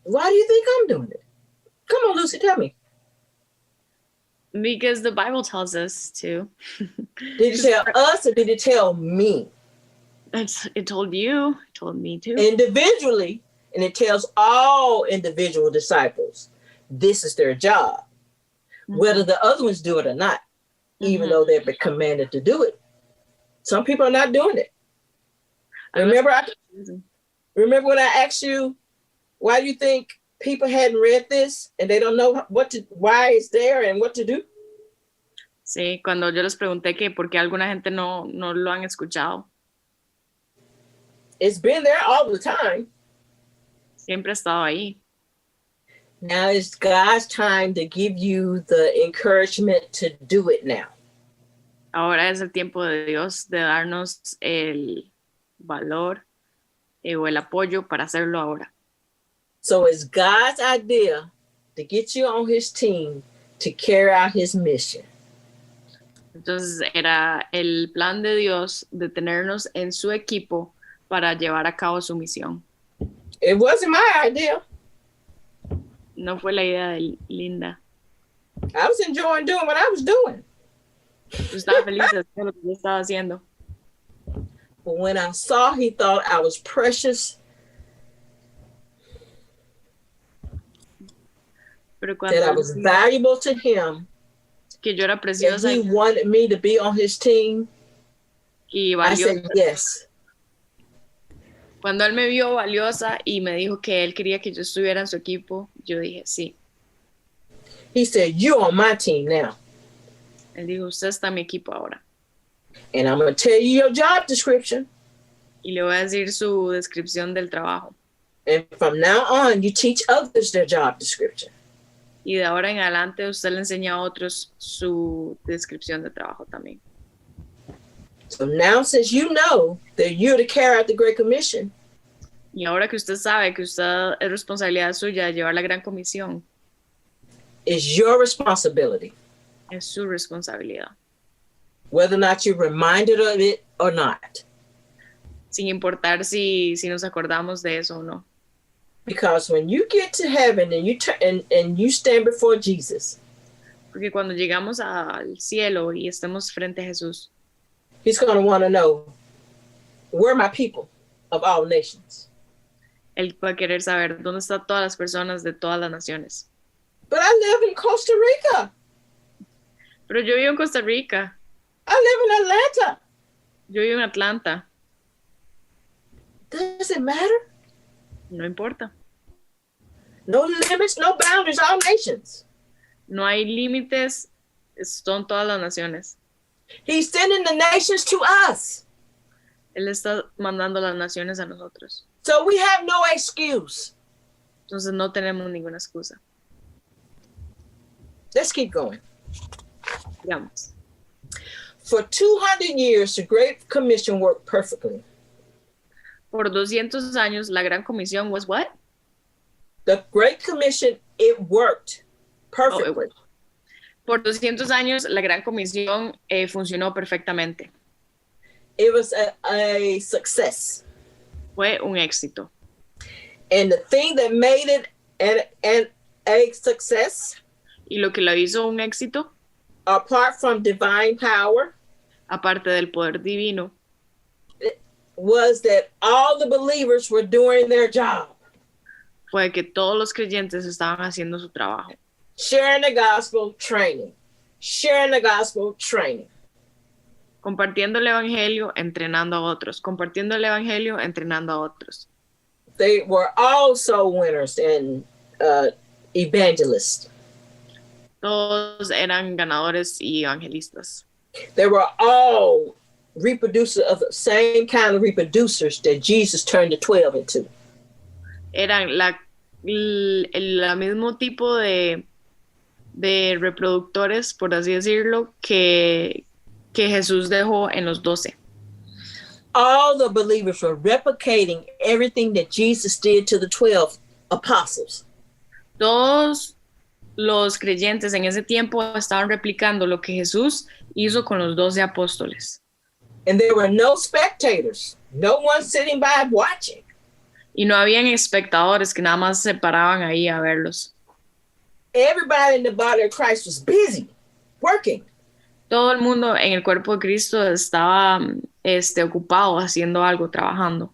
Why do you think I'm doing it? Come on, Lucy, tell me. Because the Bible tells us to. Did it tell us or did it tell me? It told you, it told me too. Individually, and it tells all individual disciples, this is their job. Mm-hmm. Whether the other ones do it or not, even though they've been commanded to do it. Some people are not doing it. Remember when I asked you, why do you think people hadn't read this and they don't know why it's there and what to do? Sí, cuando yo les pregunté que por qué alguna gente no lo han escuchado. It's been there all the time. Siempre ha estado ahí. Now it's God's time to give you the encouragement to do it now. Ahora es el tiempo de Dios de darnos el valor o el apoyo para hacerlo ahora. So it's God's idea to get you on his team to carry out his mission. Entonces era el plan de Dios de tenernos en su equipo para llevar a cabo su misión. It wasn't my idea. No fue la idea de Linda. I was enjoying doing what I was doing. Yo estaba feliz de hacer lo que yo estaba haciendo. But when I saw he thought I was precious, pero cuando that I was valuable to him, que yo era preciosa, he wanted me to be on his team, I said yes. Cuando él me vio valiosa y me dijo que él quería que yo estuviera en su equipo, yo dije sí. He said, you're on my team now. Él dijo, usted está en mi equipo ahora. And I'm going to tell you your job description. Y le voy a decir su descripción del trabajo. And from now on, you teach others their job description. Y de ahora en adelante, usted le enseña a otros su descripción de trabajo también. So now, since you know that you're to carry out the Great Commission, y ahora que usted sabe que usted es responsabilidad suya de llevar la gran comisión, it's your responsibility. Es su responsabilidad. Whether or not you're reminded of it or not. Sin importar si nos acordamos de eso o no. Because when you get to heaven and you stand before Jesus, porque cuando llegamos al cielo y estemos frente a Jesús, he's going to want to know, where are my people of all nations? Él va a querer saber dónde están todas las personas de todas las naciones. But I live in Costa Rica. Pero yo vivo en Costa Rica. I live in Atlanta. Yo vivo en Atlanta. Does it matter? No importa. No limits, no boundaries, all nations. No hay límites, son todas las naciones. He's sending the nations to us. Él está mandando las naciones a nosotros. So we have no excuse. Entonces no tenemos ninguna excusa. Let's keep going. Digamos. For 200 years, the Great Commission worked perfectly. Por 200 años, la Gran Comisión was what? The Great Commission, it worked perfectly. Por 200 años, la Gran Comisión funcionó perfectamente. It was a success. Fue un éxito. And the thing that made it a success, Y lo que lo hizo un éxito, apart from divine power, aparte del poder divino, was that all the believers were doing their job. fue que todos los creyentes estaban haciendo su trabajo. Sharing the gospel, training. Sharing the gospel, training. Compartiendo el evangelio, entrenando a otros. Compartiendo el evangelio, entrenando a otros. They were also winners and evangelists. Todos eran ganadores y evangelistas. They were all reproducers of the same kind of reproducers that Jesus turned the 12 into. Eran el mismo tipo de reproductores, por así decirlo, que Jesús dejó en los 12. All the believers were replicating everything that Jesus did to the 12 apostles. Todos los creyentes en ese tiempo estaban replicando lo que Jesús hizo con los 12 apóstoles. And there were no spectators, no one sitting by watching. Y no habían espectadores que nada más se paraban ahí a verlos. Everybody in the body of Christ was busy working. Todo el mundo en el cuerpo de Cristo estaba ocupado haciendo algo, trabajando.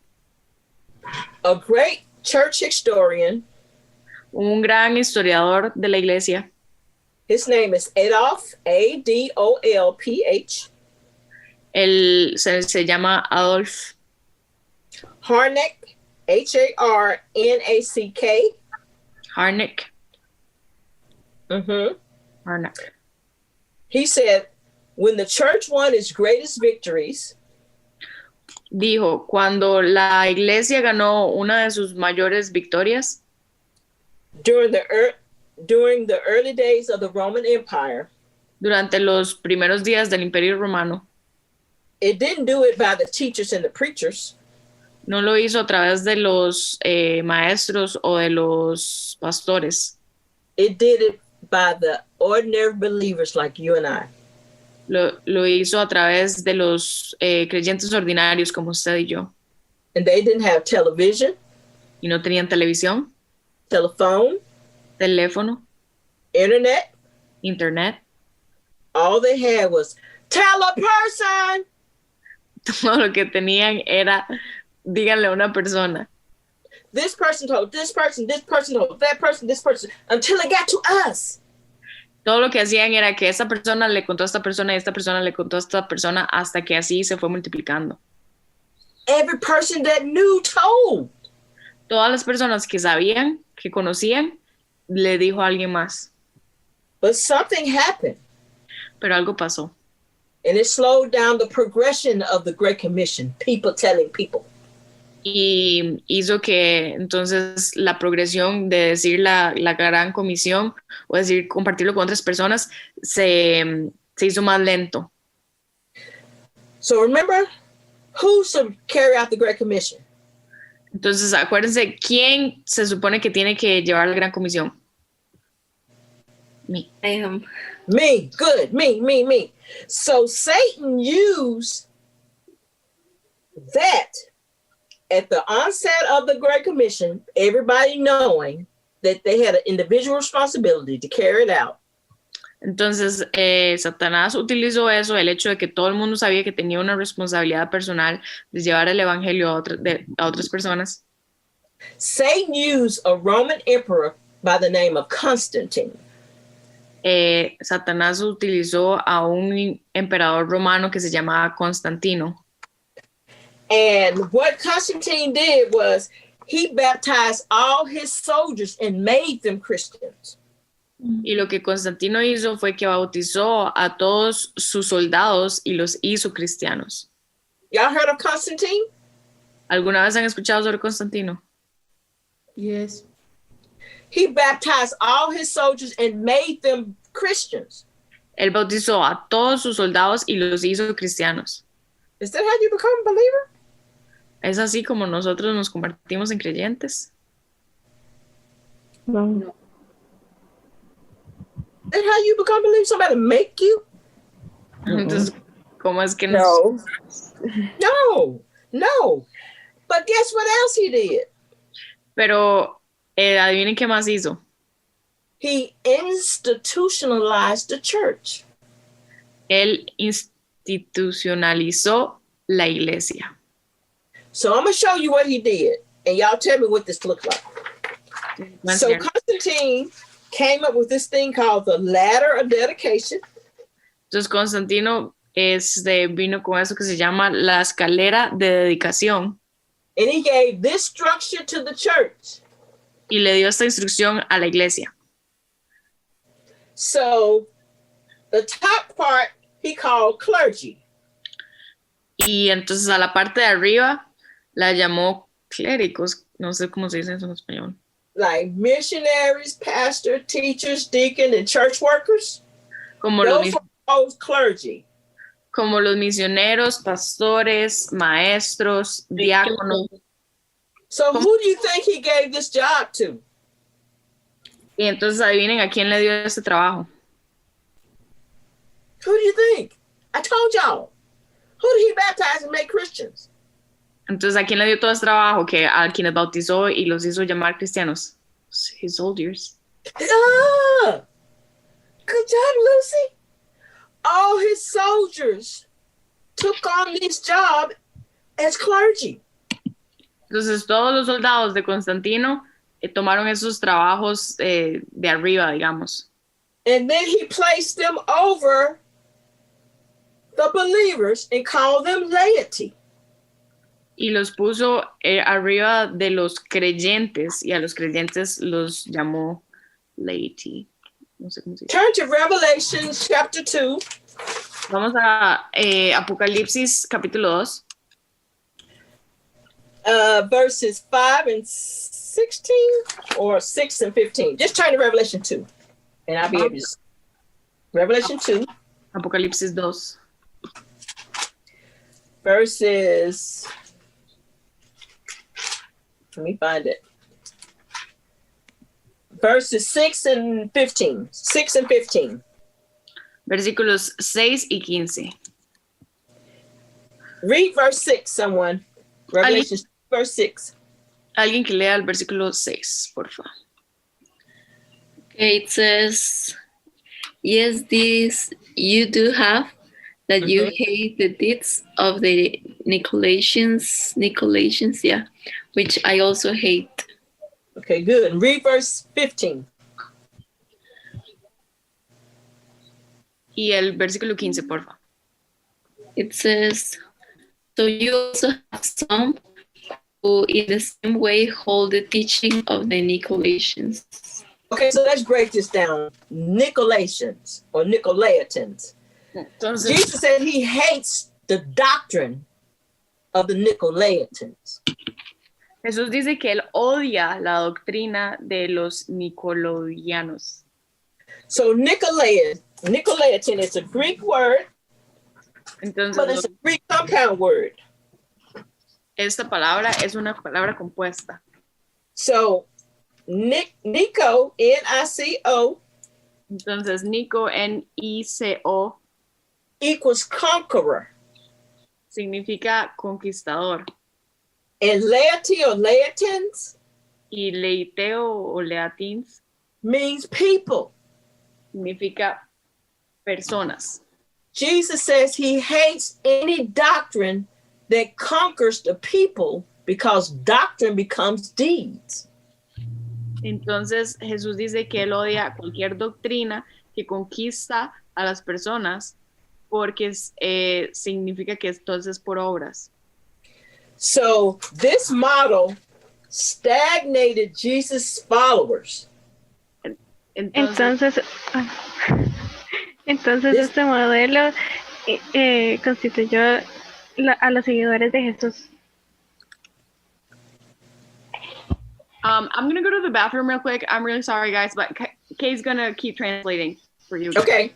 A great church historian, Un gran historiador de la iglesia, his name is Adolf, Adolph. él se llama Adolf Harnack, Harnack. Harnack. Mm-hmm. Harnack. He said, when the church won its greatest victories, Dijo, cuando la iglesia ganó una de sus mayores victorias during the early days of the Roman Empire, durante los primeros días del Imperio Romano, it didn't do it by the teachers and the preachers. no lo hizo a través de los maestros o de los pastores. It did it by the ordinary believers like you and I. Lo hizo a través de los creyentes ordinarios como usted y yo. And they didn't have television, Y no tenían televisión, telephone, teléfono, internet. All they had was, tell a person. Todo lo que tenían era, díganle a una persona. This person told this person, this person told that person, this person, until it got to us. Todo lo que hacían era que esta persona le contó a esta persona y esta persona le contó a esta persona hasta que así se fue multiplicando. Every person that knew told. Todas las personas que sabían, que conocían, le dijo a alguien más. But something happened. Pero algo pasó. And it slowed down the progression of the Great Commission, people telling people. Y hizo que entonces la progresión de decir la gran comisión o decir compartirlo con otras personas se hizo más lento. So remember, who should carry out the Great Commission? Entonces acuérdense, ¿quién se supone que tiene que llevar la gran comisión? Me. Me, good, me. So Satan used that at the onset of the Great Commission, everybody knowing that they had an individual responsibility to carry it out. Entonces, Satanás utilizó eso, el hecho de que todo el mundo sabía que tenía una responsabilidad personal de llevar el evangelio a otras personas. Satan used a Roman emperor by the name of Constantine. Satanás utilizó a un emperador romano que se llamaba Constantino. And what Constantine did was he baptized all his soldiers and made them Christians. Y lo que Constantino hizo fue que bautizó a todos sus soldados y los hizo cristianos. Y'all heard of Constantine? ¿Alguna vez han escuchado sobre Constantino? Yes. He baptized all his soldiers and made them Christians. Él bautizó a todos sus soldados y los hizo cristianos. Is that how you become a believer? Es así como nosotros nos convertimos en creyentes. No. That's how you become a believer? Somebody make you? Entonces, ¿cómo es que No. No. But guess what else he did? Pero adivinen qué más hizo. He institutionalized the church. Él institucionalizó la iglesia. So I'm going to show you what he did. And y'all tell me what this looked like. So Constantine came up with this thing called the ladder of dedication. Entonces Constantino vino con eso que se llama la escalera de dedicación. And he gave this structure to the church. Y le dio esta instrucción a la iglesia. So the top part he called clergy. Y entonces a la parte de arriba la llamó clérigos. No sé cómo se dice eso en español. Like missionaries, pastors, teachers, deacons, and church workers. Those are all clergy. Como los misioneros, pastores, maestros, diáconos. So who do you think he gave this job to? Y entonces adivinen a quién le dio este trabajo. Who do you think? I told y'all. Who did he baptize and make Christians? Entonces, ¿a quién le dio todo este trabajo? Que a quienes bautizó y los hizo llamar cristianos. His soldiers. Ah, good job, Lucy. All his soldiers took on this job as clergy. Entonces, todos los soldados de Constantino tomaron esos trabajos de arriba, digamos. And then he placed them over the believers and called them laity. Y los puso arriba de los creyentes, y a los creyentes los llamó laity. No sé cómo se dice. Turn to Revelation chapter 2. Vamos a Apocalipsis capítulo 2. Verses 5 and 16 or 6 and 15. Just turn to Revelation 2 and I'll be able to see. Revelation 2. Apocalipsis 2. Verses, let me find it. Verses 6 and 15. 6 and 15. Versículos 6 y 15. Read verse 6, someone. Revelation verse 6. Alguien que lea el versículo 6, por favor. Okay, it says, yes, this you do have, that you hate the deeds of the Nicolaitans, yeah, which I also hate. Okay, good. Read verse 15. Y el versículo 15, por favor. It says, so you also have some who in the same way hold the teaching of the Nicolaitans. Okay, so let's break this down. Nicolaitans or Nicolaitans. Entonces, Jesus said he hates the doctrine of the Nicolaitans. Jesús dice que él odia la doctrina de los nicolaitas. So Nicolaitan is a Greek word, entonces, but it's a Greek compound word. Esta palabra es una palabra compuesta. So Nico, N-I-C-O. Entonces Nico, N-I-C-O. Equals conqueror. Significa conquistador. And laity or laitans. Y leiteo o leatins. Means people. Significa personas. Jesus says he hates any doctrine that conquers the people because doctrine becomes deeds. Entonces Jesús dice que él odia cualquier doctrina que conquista a las personas porque significa que entonces por obras. So this model stagnated Jesus' followers. Entonces este modelo constituyó a los seguidores de Jesús. I'm going to go to the bathroom real quick. I'm really sorry, guys, but Kay's going to keep translating for you. Okay.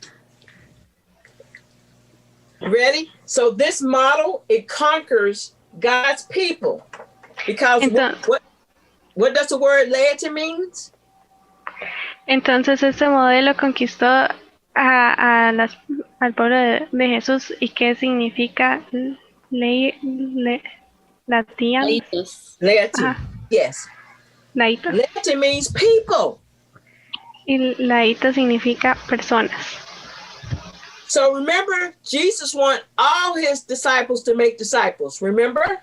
Ready? So this model, it conquers God's people. Because what does the word laity means? Entonces este modelo conquistó al pueblo de Jesús. ¿Y qué significa Latian? Laitos. Laity. Ajá, Yes. laito. Laity means people. Y laito significa personas. So remember, Jesus want all his disciples to make disciples. Remember?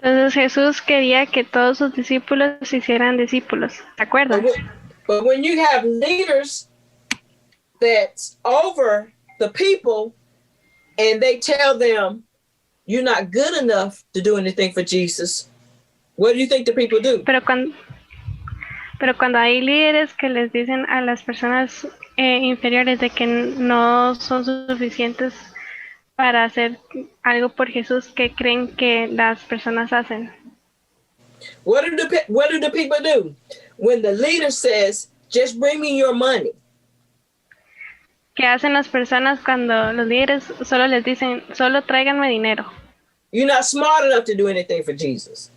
Entonces Jesús quería que todos sus discípulos se hicieran discípulos. ¿Se acuerdan? But when you have leaders that's over the people and they tell them you're not good enough to do anything for Jesus, what do you think the people do? Pero cuando hay líderes que les dicen a las personas inferiores de que no son suficientes para hacer algo por Jesús, ¿qué creen que las personas hacen? What do the people do? When the leader says, just bring me your money. ¿Qué hacen las personas cuando los líderes solo les dicen, solo tráiganme dinero? You're not smart enough to do anything for Jesus.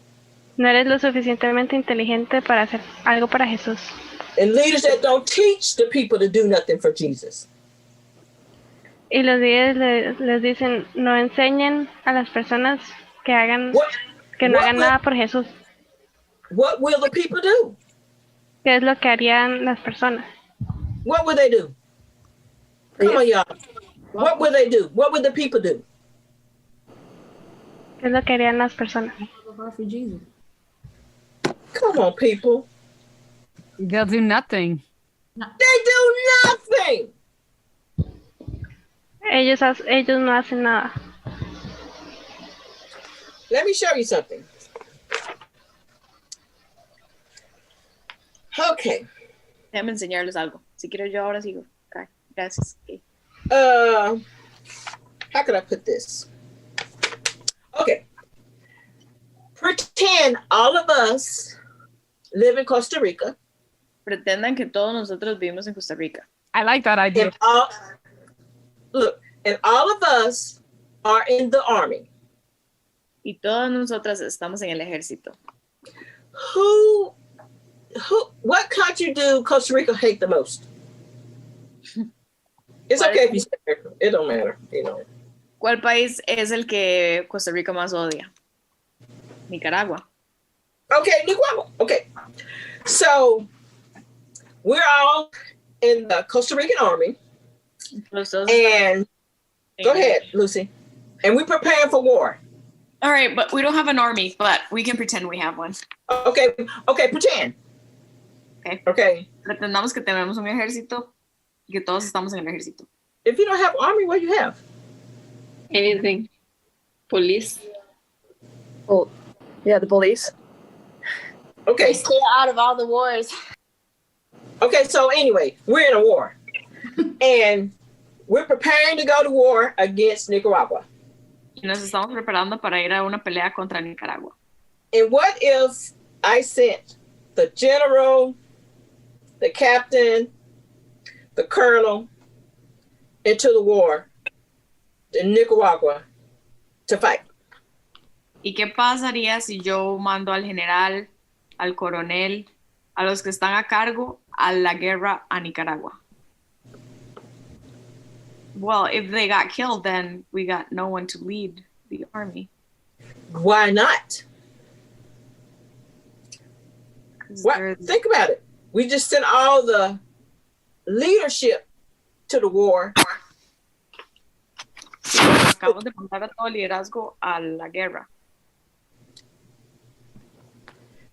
No eres lo suficientemente inteligente para hacer algo para Jesús. And leaders that don't teach the people to do nothing for Jesus. Y los líderes les dicen, no enseñen a las personas que no hagan nada por Jesús. What will the people do? ¿Qué es lo que harían las personas? What would they do? Come on, y'all. What would they do? What would the people do? ¿Qué es lo que harían las personas? For Jesus. Come on, people. They'll do nothing. They do nothing. Ellos no hacen nada. Let me show you something. Okay. Déjame enseñarles algo. Si quiero yo ahora sigo. Okay. Gracias. Okay. How could I put this? Okay. Pretend all of us live in Costa Rica. Pretendan que todos nosotros vivimos en Costa Rica. I like that idea. And all of us are in the army. Y todas nosotras estamos en el ejército. What country do Costa Rica hate the most? It's okay if you say America. It don't matter, you know. ¿Cuál país es el que Costa Rica más odia? Nicaragua. Okay, Nicaragua. Okay. So we're all in the Costa Rican army. And go ahead, Lucy. And we're preparing for war. All right, but we don't have an army, but we can pretend we have one. Okay, pretend. Okay. Pretendamos que tenemos un ejército y que todos estamos en el ejército. If you don't have army, what do you have? Anything. Police. Oh, yeah, the police. Okay. They stay out of all the wars. Okay, so anyway, we're in a war. And we're preparing to go to war against Nicaragua. Y nos estamos preparando para ir a una pelea contra Nicaragua. And what if I sent the general, the captain, the colonel into the war in Nicaragua to fight? ¿Y qué pasaría si yo mando al general, al coronel, a los que están a cargo a la guerra a Nicaragua? Well, if they got killed, then we got no one to lead the army. Why not? Think about it. We just sent all the leadership to the war. Acabamos de mandar a todo el liderazgo a la guerra.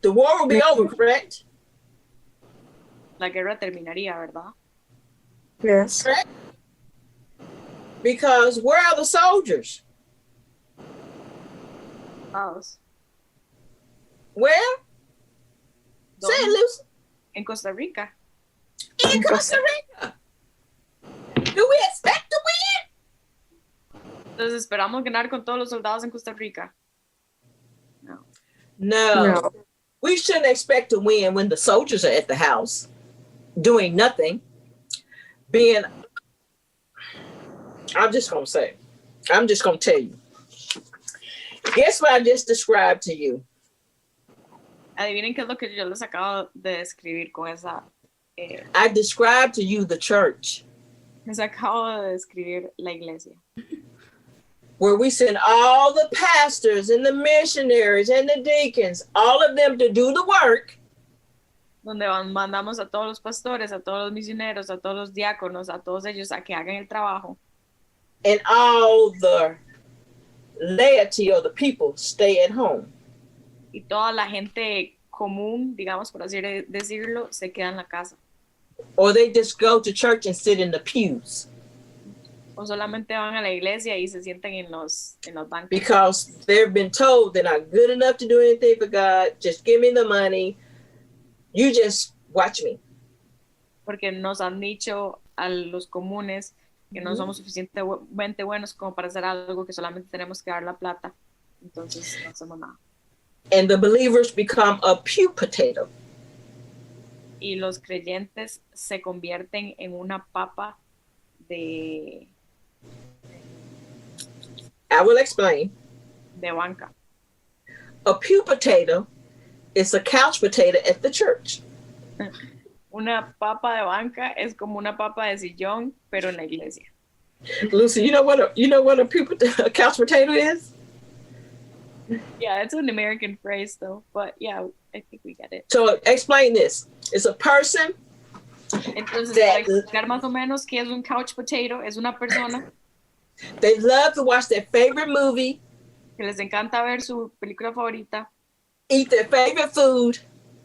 The war will be over, correct? La guerra terminaría, ¿verdad? Yes. Correct? Because where are the soldiers? Where? Say it, Lucy. En Costa Rica. In Costa Rica. Do we expect to win? Entonces, ¿esperamos ganar con todos los soldados en Costa Rica? No. We shouldn't expect to win when the soldiers are at the house doing nothing. I'm just going to tell you. Guess what I just described to you? Adivinen qué es lo que yo les acabo de describir con esa I described to you the church. Les acabo de describir la iglesia. Where we send all the pastors and the missionaries and the deacons, all of them to do the work. Donde mandamos a todos los pastores, a todos los misioneros, a todos los diáconos, a todos ellos a que hagan el trabajo. And all the laity or the people stay at home. Y toda la gente común, digamos por así decirlo, se queda en la casa. Or they just go to church and sit in the pews. O solamente van a la iglesia y se sientan en los bancos. Because they've been told they're not good enough to do anything for God. Just give me the money. You just watch me. Porque nos han dicho a los comunes que no somos suficientemente buenos como para hacer algo, que solamente tenemos que dar la plata. Entonces no hacemos nada. And the believers become a pew potato. Y los creyentes se convierten en una papa de I will explain. banca. A pew potato is a couch potato at the church. Una papa de banca es como una papa de sillón, pero en la iglesia. Lucy, you know what a couch potato is? Yeah, it's an American phrase though, but yeah, I think we get it. So explain this. It's a person. Entonces, para explicar más o menos qué es un couch potato, es una persona They love to watch their favorite movie, que les encanta ver su película favorita, eat their favorite food,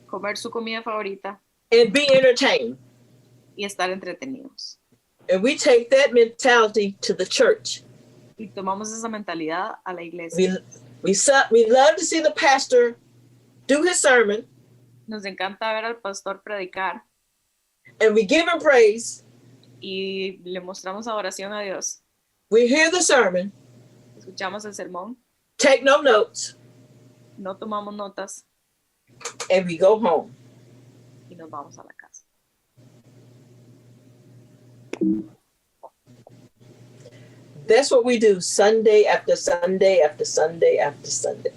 comer su comida favorita and be entertained. y estar entretenidos. And we take that mentality to the church. Y tomamos esa mentalidad a la iglesia. We love to see the pastor do his sermon. Nos encanta ver al pastor predicar And we give him praise. y le mostramos adoración a Dios. We hear the sermon. Escuchamos el sermón, Take no notes. no tomamos notas And we go home. y nos vamos a la casa. That's what we do Sunday after Sunday after Sunday after Sunday.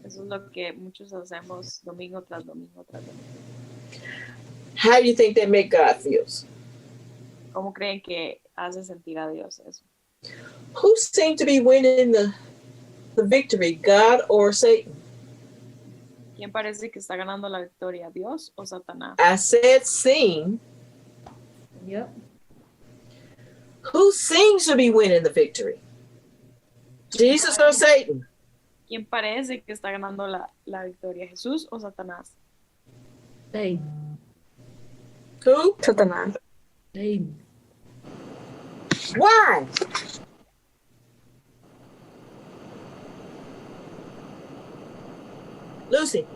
Eso es lo que muchos hacemos domingo tras domingo tras domingo. How do you think that make God feels? ¿Cómo creen que hace sentir a Dios eso? Who seemed to be winning the victory, God or Satan? ¿Quién parece que está ganando la victoria, Dios o Satanás? I said sing. Yep. Who seems to be winning the victory? Jesus or Satan? ¿Quién parece que está ganando la victoria, Jesús o Satanás? Hey. Who? Satanás. Hey. Why? Lucy.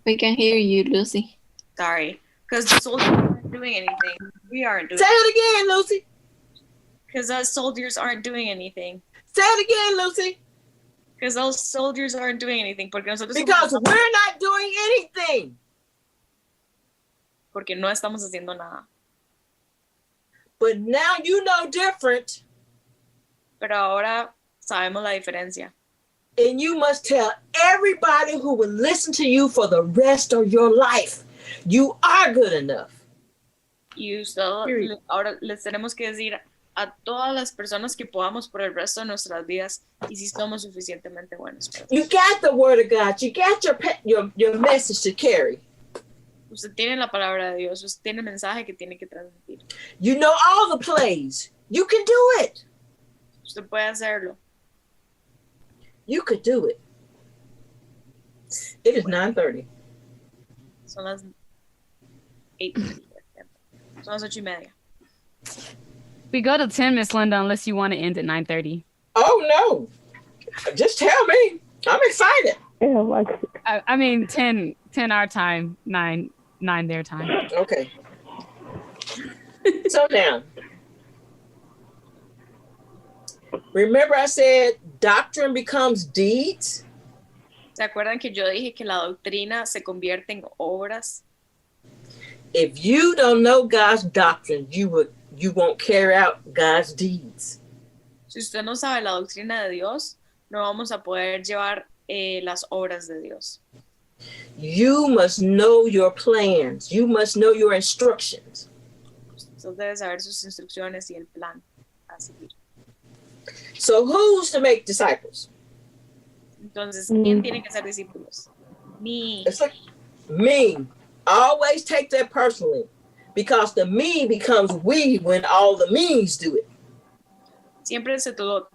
We can hear you, Lucy. Sorry, because the soldiers aren't doing anything. We aren't doing Say it again, Lucy. Because those soldiers aren't doing anything. Say it again, Lucy. Because those soldiers aren't doing anything. Because we're not doing anything. Porque no estamos haciendo nada. But now you know different. Pero ahora sabemos la diferencia. And you must tell everybody who will listen to you for the rest of your life, you are good enough. Y usted, ahora les tenemos que decir a todas las personas que podamos por el resto de nuestras vidas y si somos suficientemente buenos. You got the word of God. You got your message to carry. Usted tiene la palabra de Dios. Usted tiene el mensaje que tiene que transmitir. You know all the plays. You can do it. Usted puede hacerlo. You could do it. It is 9:30. Son las 8:30. Son las 8:30. We go to 10, Miss Linda, unless you want to end at 9:30. Oh, no. Just tell me. I'm excited. Yeah, like I mean, 10 our time, 9 their time. Okay. So now, remember I said doctrine becomes deeds? ¿Se acuerdan que yo dije que la doctrina se convierte en obras? If you don't know God's doctrine, you won't carry out God's deeds. Si usted no sabe la doctrina de Dios, no vamos a poder llevar las obras de Dios. You must know your plans. You must know your instructions. Usted debe saber sus instrucciones y el plan a seguir. So who's to make disciples? Entonces, ¿quién tiene que ser discípulos? Me. It's like me. Always take that personally, because the me becomes we when all the me's do it. Siempre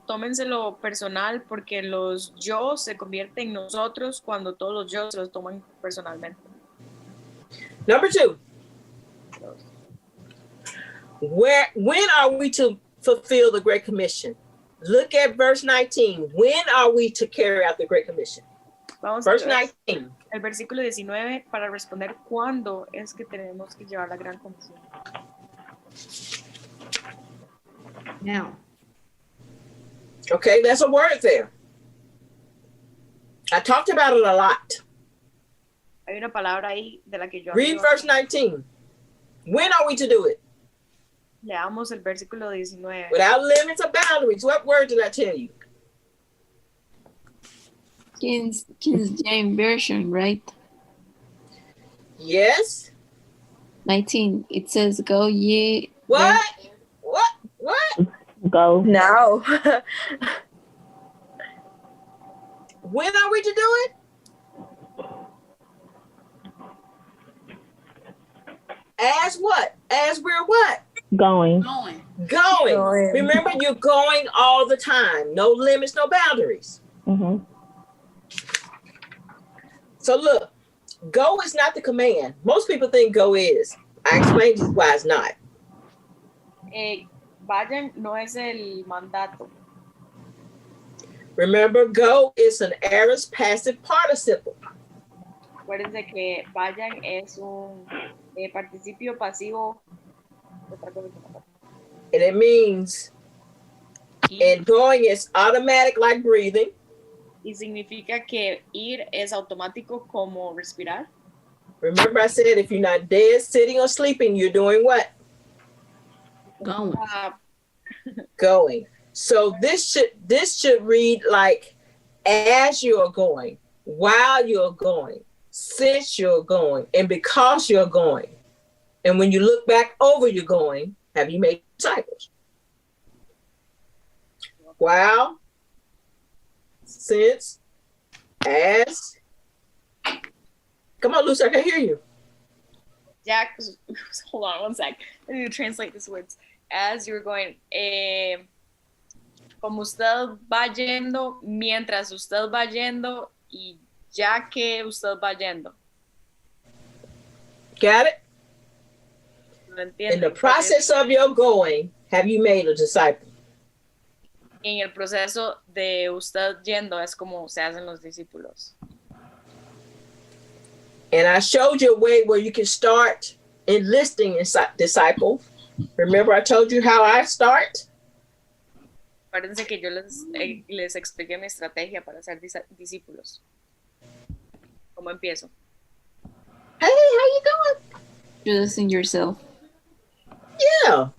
tómenselo personal, porque los yo se convierten en nosotros cuando todos los yo se los toman personalmente. Number 2. When are we to fulfill the Great Commission? Look at verse 19. When are we to carry out the Great Commission? Vamos verse a ver 19. El versículo 19 para responder cuándo es que tenemos que llevar la gran comisión. Now. Okay, there's a word there. I talked about it a lot. Hay una palabra ahí de la que yo Read verse 19. When are we to do it? Leamos el versículo 19. Without limits or boundaries. What word did I tell you? King James Version, right? Yes. 19. It says, "Go ye." What? What? Go. Now. When are we to do it? As what? As we're what? Going. Going. Remember, you're going all the time. No limits, no boundaries. Mm-hmm. So look, go is not the command. Most people think go is. I explained to you why it's not. Vayan no es el mandato. Remember, go is an aorist passive participle. Acuérdense que vayan es un participio pasivo. And it means, and going is automatic like breathing. Y significa que ir es automático como respirar. Remember I said if you're not dead, sitting, or sleeping, you're doing what? Going. Going. So this should read like as you're going, while you're going, since you're going, and because you're going. And when you look back over you're going, have you made disciples? While, since, as. Come on, Lucy, I can hear you. Jack, hold on one sec. I need to translate these words. As you're going, como usted va yendo, mientras usted va yendo, y ya que usted va yendo. Got it? ¿Lo entiende? In the process of your going, have you made a disciple? En el proceso de usted yendo es como se hacen los discípulos. And I showed you a way where you can start enlisting disciples. Remember I told you how I start? Acuérdense que yo les expliqué mi estrategia para ser discípulos. ¿Cómo empiezo? Hey, how you doing? Introducing yourself. Yeah.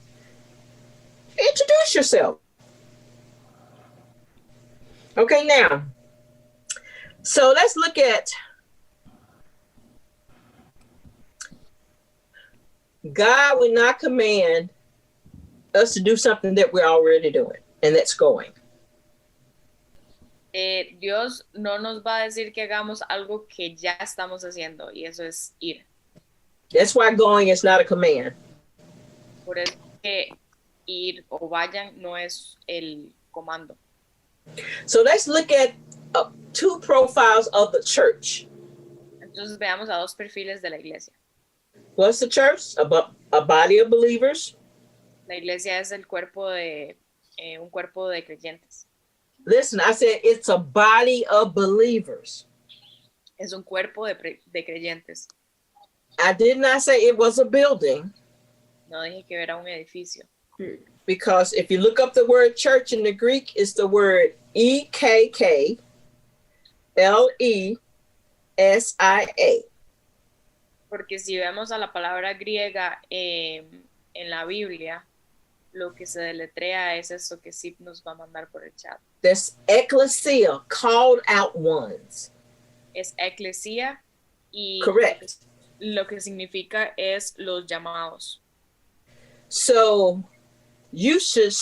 Introduce yourself. Okay, now. So let's look at God would not command us to do something that we're already doing, and that's going. Dios no nos va a decir que hagamos algo que ya estamos haciendo, y eso es ir. That's why going is not a command. Por eso que ir o vayan no es el comando. So let's look at two profiles of the church. Entonces veamos a dos perfiles de la iglesia. What's the church? A body of believers. La iglesia es el cuerpo de un cuerpo de creyentes. Listen, I said it's a body of believers. Es un cuerpo de creyentes. I did not say it was a building. No dije que era un edificio. Because if you look up the word church in the Greek, it's the word EKKLESIA. Porque si vemos a la palabra griega en la Biblia, lo que se deletrea es eso que sí nos va a mandar por el chat. That's ecclesia, called out ones. Es eclesia, Y Correct. lo que significa es los llamados. So you should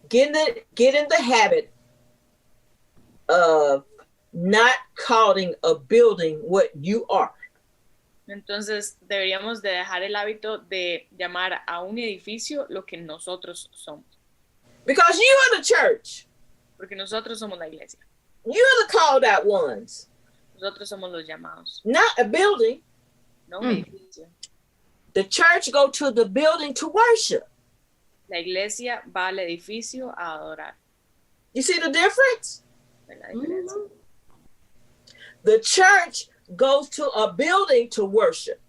get in the habit of not calling a building what you are. Entonces deberíamos de dejar el hábito de llamar a un edificio lo que nosotros somos. Because you are the church. Porque nosotros somos la iglesia. You're the called out ones. Nosotros somos los llamados. Not a building. No un edificio. The church go to the building to worship. La iglesia va al edificio a adorar. You see the difference? ¿Ven la diferencia? The church goes to a building to worship.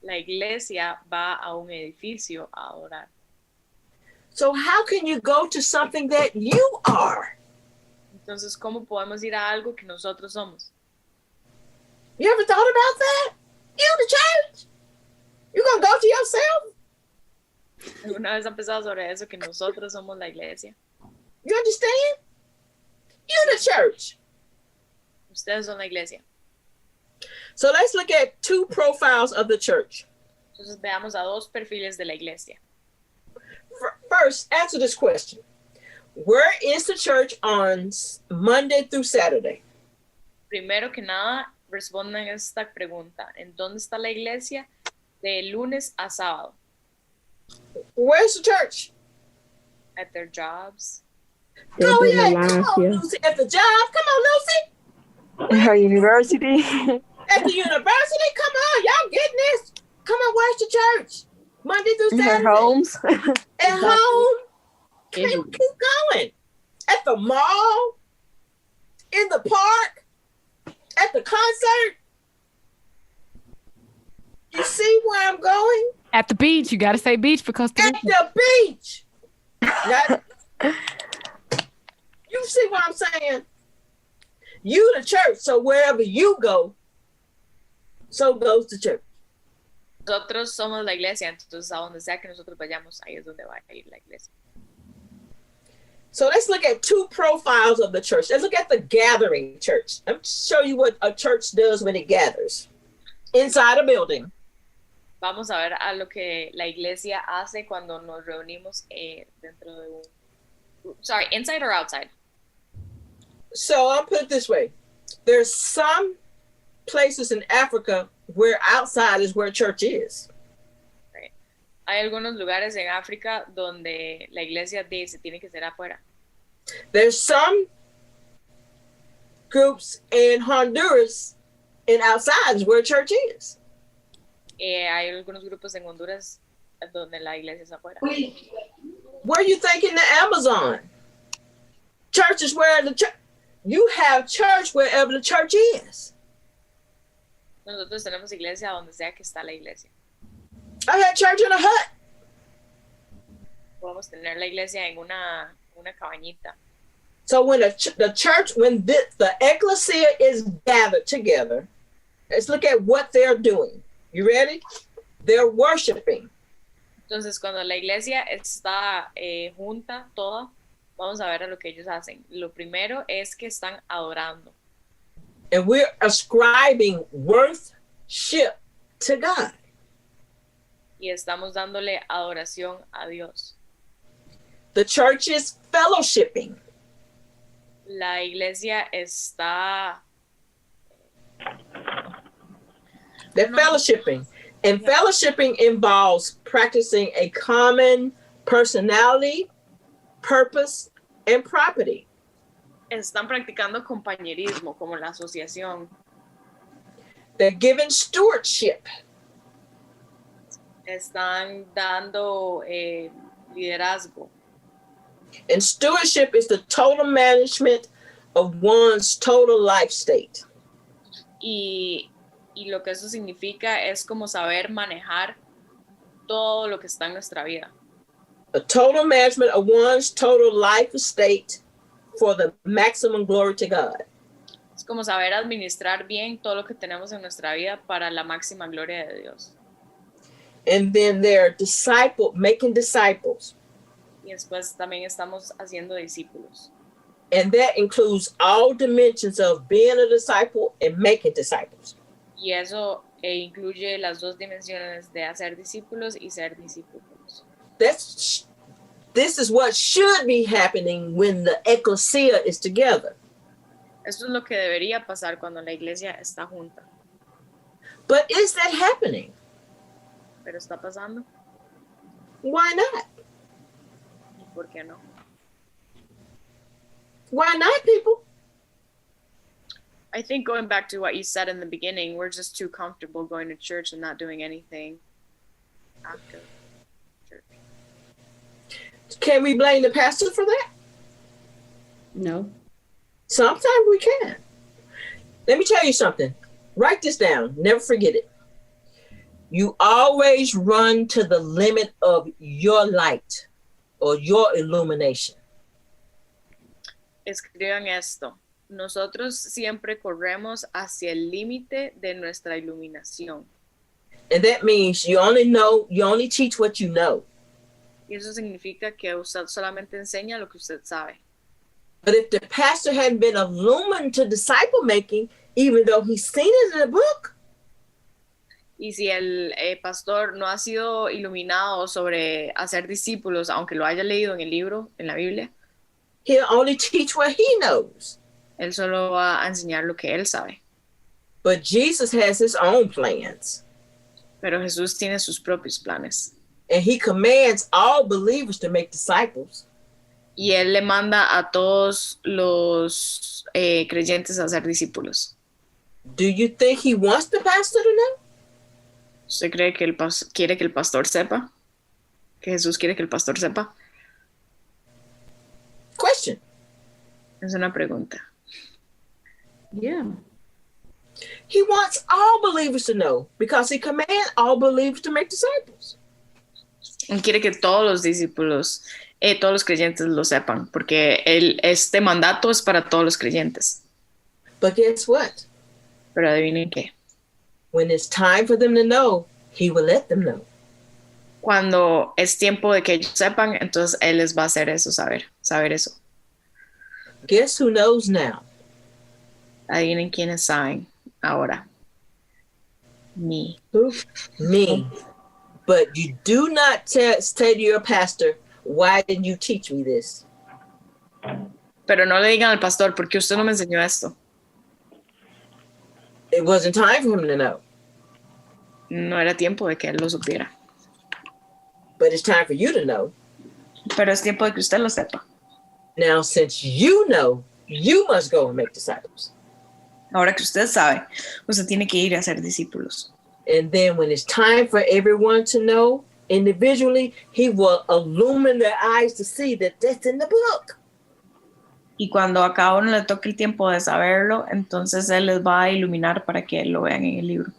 La iglesia va a un edificio a adorar. So how can you go to something that you are? Entonces, ¿cómo podemos ir a algo que nosotros somos? You ever thought about that? You the church? You gonna go to yourself? ¿Alguna vez han pensado sobre eso, que nosotros somos la iglesia? You understand? You the church. Ustedes son la iglesia. So let's look at two profiles of the church. Entonces veamos a dos perfiles de la iglesia. First, answer this question. Where is the church on Monday through Saturday? Primero que nada, respondan esta pregunta. ¿En dónde está la iglesia de lunes a sábado? Where's the church? At their jobs. Go ahead. Come on, Lucy. At the job. Come on, Lucy. In her university. At the university. Come on. Y'all getting this? Come on, where's the church? Monday through In Saturday. her homes. At home. Keep going. At the mall. In the park. At the concert. You see where I'm going? At the beach, you got to say beach because At the beach. You see what I'm saying? You the church, so wherever you go, so goes the church. Nosotros somos la iglesia, entonces a donde sea que nosotros vayamos, ahí es donde va a ir la iglesia. So let's look at two profiles of the church. Let's look at the gathering church. Let me show you what a church does when it gathers inside a building. Vamos a ver a lo que la iglesia hace cuando nos reunimos dentro de un... Sorry, inside or outside? So I'll put it this way. There's some places in Africa where outside is where church is. Right. Hay algunos lugares en África donde la iglesia se tiene que ser afuera. There's some groups in Honduras and outside is where church is. Hay algunos grupos en Honduras donde la iglesia es afuera. Where you think in the Amazon? Church is where the church. You have church wherever the church is. Nosotros tenemos iglesia donde sea que está la iglesia. I had church in a hut. Podemos tener la iglesia en una cabañita. So when the church, when the ecclesia is gathered together, let's look at what they're doing. You ready? They're worshiping. Entonces, cuando la iglesia está junta, toda, vamos a ver a lo que ellos hacen. Lo primero es que están adorando. And we're ascribing worship to God. Y estamos dándole adoración a Dios. The church is fellowshipping. La iglesia está... They're fellowshipping. And fellowshipping involves practicing a common personality, purpose, and property. Están practicando compañerismo, como la asociación. They're given stewardship. Están dando liderazgo. And stewardship is the total management of one's total life state. Y lo que eso significa es como saber manejar todo lo que está en nuestra vida. A total management of one's total life state for the maximum glory to God. Es como saber administrar bien todo lo que tenemos en nuestra vida para la máxima gloria de Dios. And then they're making disciples. Y después también estamos haciendo discípulos. And that includes all dimensions of being a disciple and making disciples. Y eso incluye las dos dimensiones de hacer discípulos y ser discípulos. This is what should be happening when the ecclesia is together. Esto es lo que debería pasar cuando la iglesia está junta. But is that happening? Pero está pasando. Why not? ¿Y por qué no? Why not, people? I think going back to what you said in the beginning, we're just too comfortable going to church and not doing anything after church. Can we blame the pastor for that? No. Sometimes we can. Let me tell you something. Write this down. Never forget it. You always run to the limit of your light or your illumination. Escriban esto. Nosotros siempre corremos hacia el límite de nuestra iluminación. And that means you only teach what you know. Y eso significa que usted solamente enseña lo que usted sabe. But if the pastor hadn't been illumined to disciple making, even though he's seen it in the book, y si el pastor no ha sido iluminado sobre hacer discípulos, aunque lo haya leído en el libro, en la Biblia, he'll only teach what he knows. Él solo va a enseñar lo que él sabe. But Jesus has his own plans. Pero Jesús tiene sus propios planes. And he commands all believers to make disciples. Y él le manda a todos los creyentes a ser discípulos. Do you think he wants the pastor to know? ¿Usted cree que quiere que el pastor sepa? ¿Que Jesús quiere que el pastor sepa? Question. Es una pregunta. Yeah. He wants all believers to know because he commands all believers to make disciples. Él quiere que todos los discípulos, todos los creyentes lo sepan, porque este mandato es para todos los creyentes. But guess what? Pero adivinen qué. When it's time for them to know, he will let them know. Cuando es tiempo de que ellos sepan, entonces él les va a hacer eso, saber eso. Guess who knows now? Adivinen quiénes saben ahora. Me. Who? Me. But you do not say to your pastor, why didn't you teach me this? Pero no le digan al pastor, ¿por qué usted no me enseñó esto? It wasn't time for him to know. No era tiempo de que él lo supiera. But it's time for you to know. Pero es tiempo de que usted lo sepa. Now, since you know, you must go and make disciples. Ahora que usted sabe, usted tiene que ir a hacer discípulos. And then when it's time for everyone to know individually, he will illumine their eyes to see that that's in the book. Y cuando a cada uno le toque el tiempo de saberlo, entonces él les va a iluminar para que lo vean en el libro.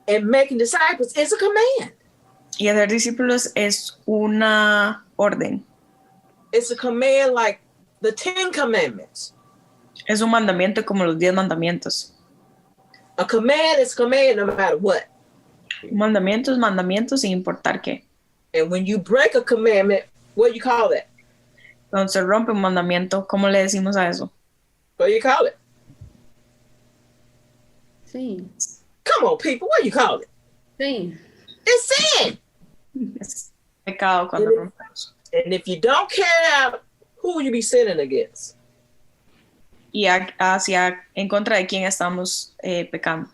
And making disciples is a command. Y hacer discípulos es una orden. It's a command like the 10 commandments. Es un mandamiento como los 10 mandamientos. A command is a command no matter what. Un mandamiento es mandamiento sin importar qué. And when you break a commandment, what do you call that? Cuando se rompe un mandamiento, ¿cómo le decimos a eso? What do you call it? Sin. Come on, people. What do you call it? Sin. It's sin. Es pecado cuando rompemos. And if you don't carry out, who will you be sinning against? Y en contra de quién estamos pecando.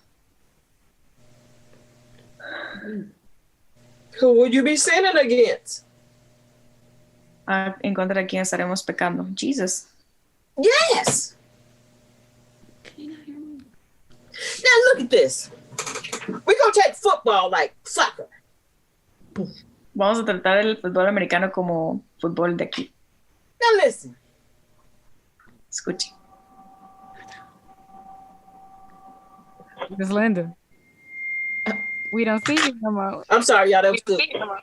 Who will you be sinning against? En contra de quién estaremos pecando. Jesus. Yes. Now look at this. We're going to take football like soccer. Vamos a tratar el fútbol americano como fútbol de aquí. Now listen. Escuche. Miss Linda. We don't see you no more. I'm sorry, y'all. That was good.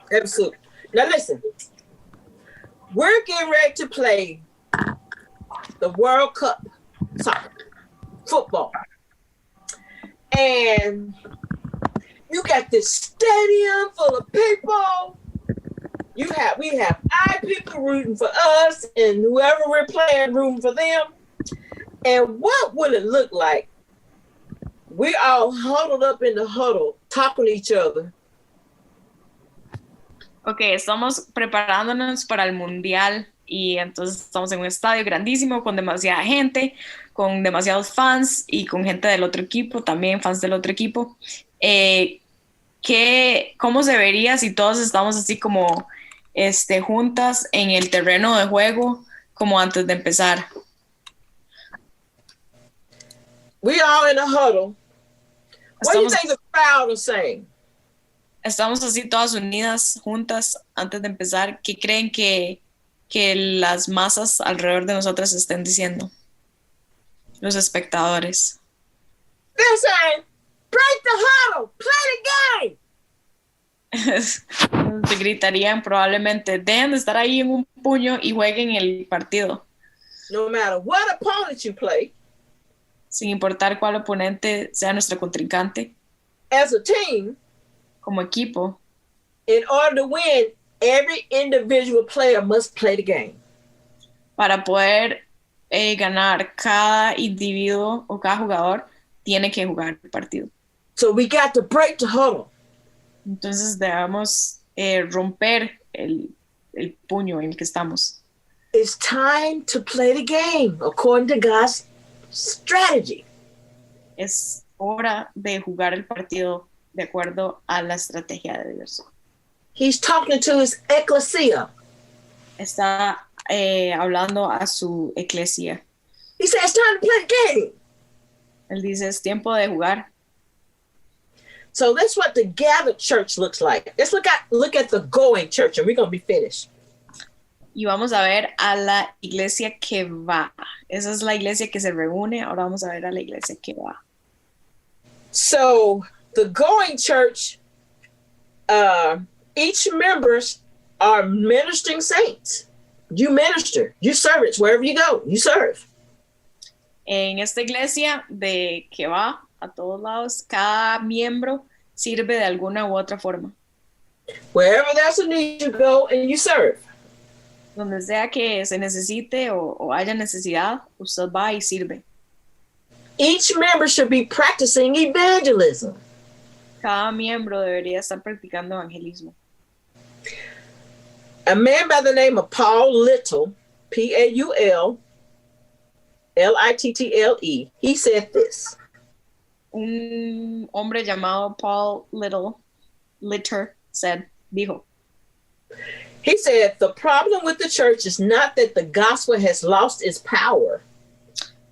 That was good. Now listen. We're getting ready to play the World Cup soccer, football. And you got this stadium full of people. We have our people rooting for us and whoever we're playing rooting for them. And what would it look like? We're all huddled up in the huddle, talking to each other. Ok, estamos preparándonos para el mundial y entonces estamos en un estadio grandísimo con demasiada gente, con demasiados fans y con gente del otro equipo, también fans del otro equipo. ¿Cómo se vería si todos estamos así como juntas en el terreno de juego como antes de empezar? We all in a huddle. What do you think the crowd is saying? Estamos así todas unidas, juntas, antes de empezar. ¿Qué creen que las masas alrededor de nosotras estén diciendo? Los espectadores. They're saying, break the huddle, play the game. Se gritarían probablemente, dejen de estar ahí en un puño y jueguen el partido. No matter what opponent you play. Sin importar cuál oponente sea nuestro contrincante. As a team. Como equipo. In order to win, every individual player must play the game. Para poder ganar, cada individuo o cada jugador tiene que jugar el partido. So we got to break the huddle. Entonces debemos romper el puño en el que estamos. It's time to play the game according to God's strategy. Es hora de jugar el partido de acuerdo a la estrategia de Dios. He's talking to his ecclesia. Está hablando a su iglesia. He says it's time to play the game. Él dice es tiempo de jugar. So that's what the gathered church looks like. Let's look at the going church, and we're going to be finished. Y vamos a ver a la iglesia que va. Esa es la iglesia que se reúne. Ahora vamos a ver a la iglesia que va. So the going church, each members are ministering saints. You minister, you servants, wherever you go, you serve. En esta iglesia de que va a todos lados, cada miembro sirve de alguna u otra forma. Wherever there's a need, you go and you serve. Donde sea que se necesite o haya necesidad, usted va y sirve. Each member should be practicing evangelism. Cada miembro debería estar practicando evangelismo. A man by the name of Paul Little, Paul Little, he said this. Un hombre llamado Paul Litter dijo. He said, the problem with the church is not that the gospel has lost its power.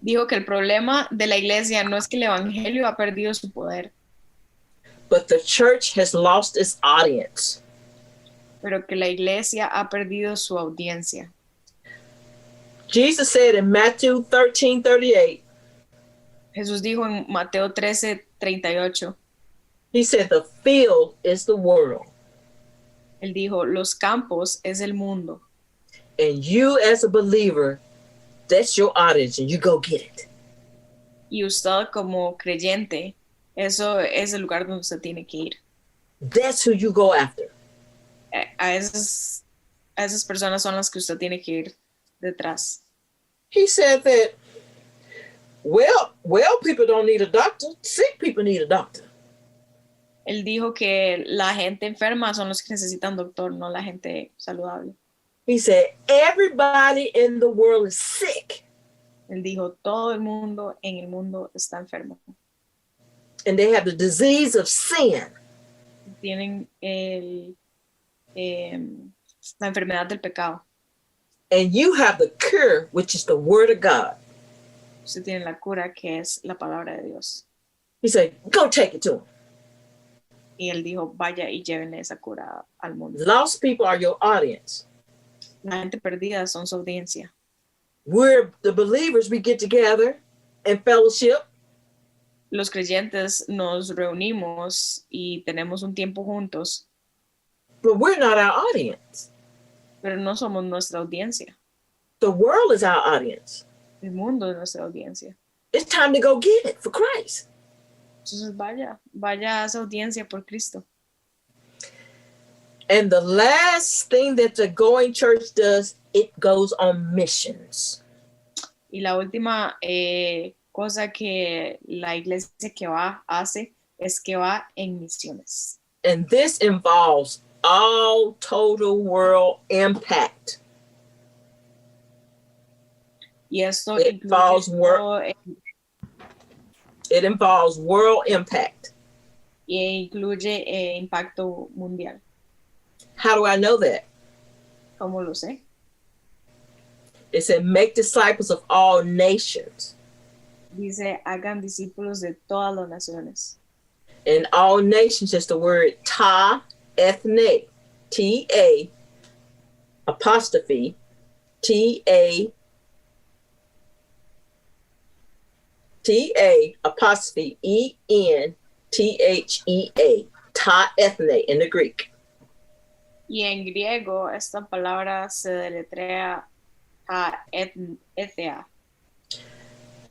Dijo que el problema de la iglesia no es que el evangelio ha perdido su poder. But the church has lost its audience. Pero que la iglesia ha perdido su audiencia. Jesus said in Matthew 13:38. Jesús dijo en Mateo 13:38. He said, the field is the world. Él dijo, los campos es el mundo. And you as a believer, that's your audience and you go get it. Y usted como creyente, eso es el lugar donde usted tiene que ir. That's who you go after. A esas personas son las que usted tiene que ir detrás. He said that, well people don't need a doctor. Sick people need a doctor. Él dijo que la gente enferma son los que necesitan doctor, no la gente saludable. He said, everybody in the world is sick. Él dijo, todo el mundo en el mundo está enfermo. And they have the disease of sin. Tienen la enfermedad del pecado. And you have the cure, which is the word of God. Usted tiene la cura, que es la palabra de Dios. He said, go take it to him. Y él dijo, vaya y llévenle esa cura al mundo. Lost people are your audience. La gente perdida son su audiencia. We're the believers, we get together and fellowship. Los creyentes nos reunimos y tenemos un tiempo juntos. But we're not our audience. Pero no somos nuestra audiencia. The world is our audience. El mundo es nuestra audiencia. It's time to go get it for Christ. Entonces vaya a esa audiencia por Cristo. And the last thing that the going church does, it goes on missions. Y la última cosa que la iglesia que va hace es que va en misiones. And this involves all total world impact. Y esto It involves world impact. Y incluye impacto mundial. How do I know that? ¿Cómo lo sé? It said, make disciples of all nations. Dice, hagan discípulos de todas las naciones. And all nations is the word ta ethne. T-A apostrophe T-A apostrophe E-N-T-H-E-A. Ta ethne in the Greek. Y en griego esta palabra se deletrea ta ethea.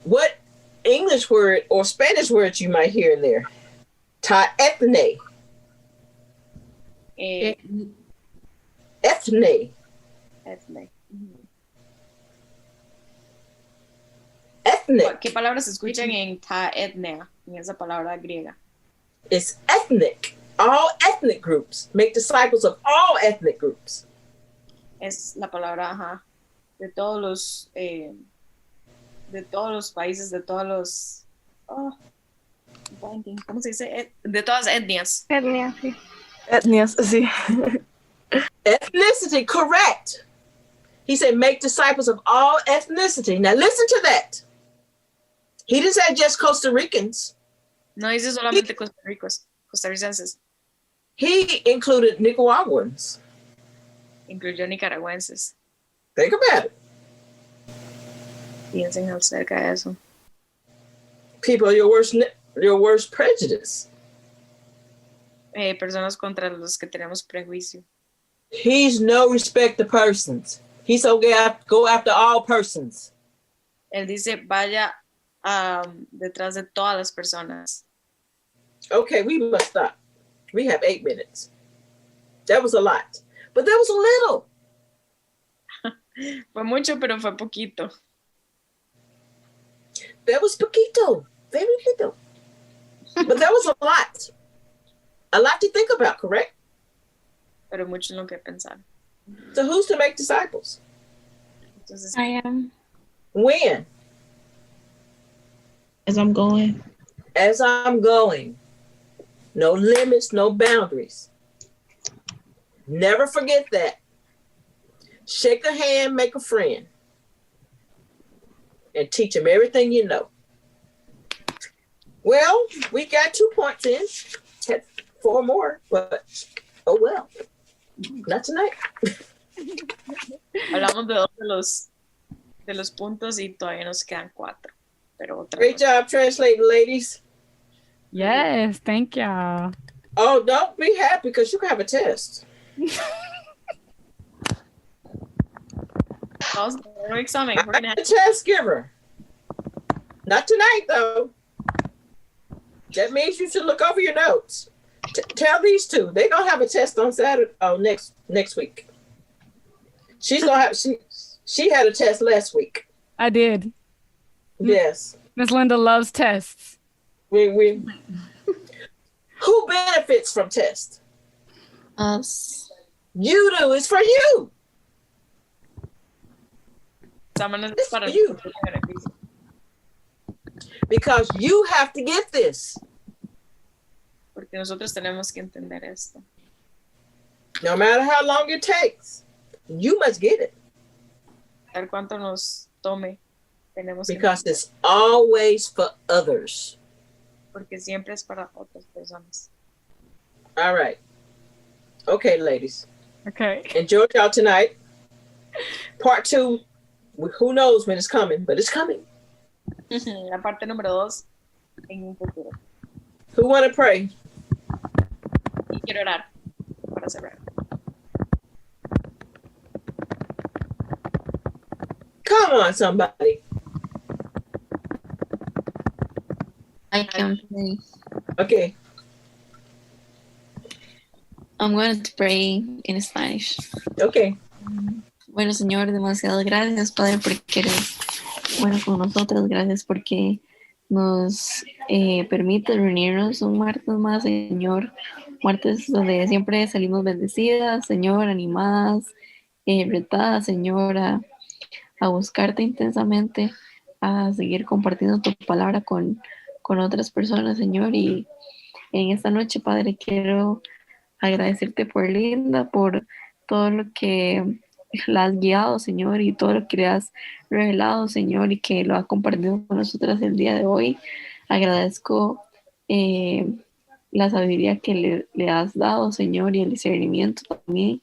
What English word or Spanish words you might hear in there? Ta ethne. Ethne. Ethne. Ethnic. ¿Qué palabras se escuchan en ta etnea, en esa palabra griega? It's ethnic. All ethnic groups. Make disciples of all ethnic groups. Es la palabra, de todos los países, de todos los, ¿cómo se dice? De todas las etnias. Etnia, sí. Etnias, sí. Ethnicity, correct. He said, make disciples of all ethnicity. Now listen to that. He didn't say just Costa Ricans. No dice solamente costarricenses. He included Nicaraguans. Incluyó nicaragüenses. Think about it. Piensen acerca de eso. People, your worst prejudice. Personas contra los que tenemos prejuicio. He's no respect to persons. He's okay, go after all persons. Él dice, vaya detrás de todas las personas. Okay, we must stop. We have 8 minutes. That was a lot, but that was a little. Fue mucho, pero fue poquito. That was poquito, very little. But that was a lot. A lot to think about, correct? Pero mucho en lo que pensar. So who's to make disciples? Entonces, I am. When? As I'm going. As I'm going. No limits, no boundaries. Never forget that. Shake a hand, make a friend. And teach them everything you know. Well, we got 2 points in. Had 4 more, but oh well. Not tonight. Hablamos de 2 de los puntos y todavía nos quedan 4. Pero otra Great cosa. job translating, ladies. Yes, thank y'all. Oh, don't be happy because you can have a test. No examen. We're gonna I'm the test giver. Not tonight, though. That means you should look over your notes. Tell these 2. They're gonna have a test on Saturday. Oh, next week. She's gonna have. She had a test last week. I did. Yes. Miss Linda loves tests. We. Who benefits from tests? Us. You do. It's for you. exámenes para you. el beneficio. Because you have to get this. Porque nosotros tenemos que entender esto. No matter how long it takes, you must get it. A ver cuánto nos tome, tenemos que Because it's always for others. porque siempre es para otras personas. All right. Okay, ladies. Okay. Enjoy y'all tonight. Part 2, who knows when it's coming, but it's coming. La parte número 2 en un futuro. Who want to pray? Y quiero orar para cerrar. Come on, somebody. I can pray. Okay. I'm going to pray in Spanish. Okay. Bueno, Señor, demasiadas gracias, Padre, porque eres bueno con nosotras. Gracias porque nos permite reunirnos un martes más, Señor. Martes donde siempre salimos bendecidas, Señor, animadas, retadas, Señor, a buscarte intensamente, a seguir compartiendo tu palabra con otras personas, Señor. Y en esta noche, Padre, quiero agradecerte por Linda, por todo lo que la has guiado, Señor, y todo lo que le has revelado, Señor, y que lo ha compartido con nosotras el día de hoy. Agradezco la sabiduría que le has dado, Señor, y el discernimiento también.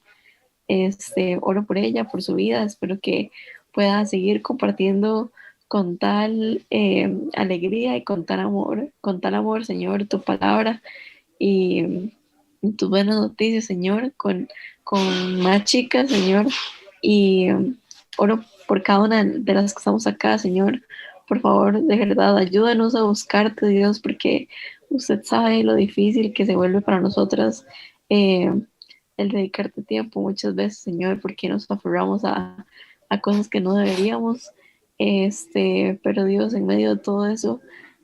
Oro por ella, por su vida. Espero que pueda seguir compartiendo con tal alegría y con tal amor, Señor, tu palabra y tus buenas noticias, Señor, con más chicas, Señor. Y oro por cada una de las que estamos acá, Señor. Por favor, de verdad, ayúdanos a buscarte, Dios, porque usted sabe lo difícil que se vuelve para nosotras el dedicarte tiempo muchas veces, Señor, porque nos aferramos a cosas que no deberíamos. Pero Dios, en medio de todo eso,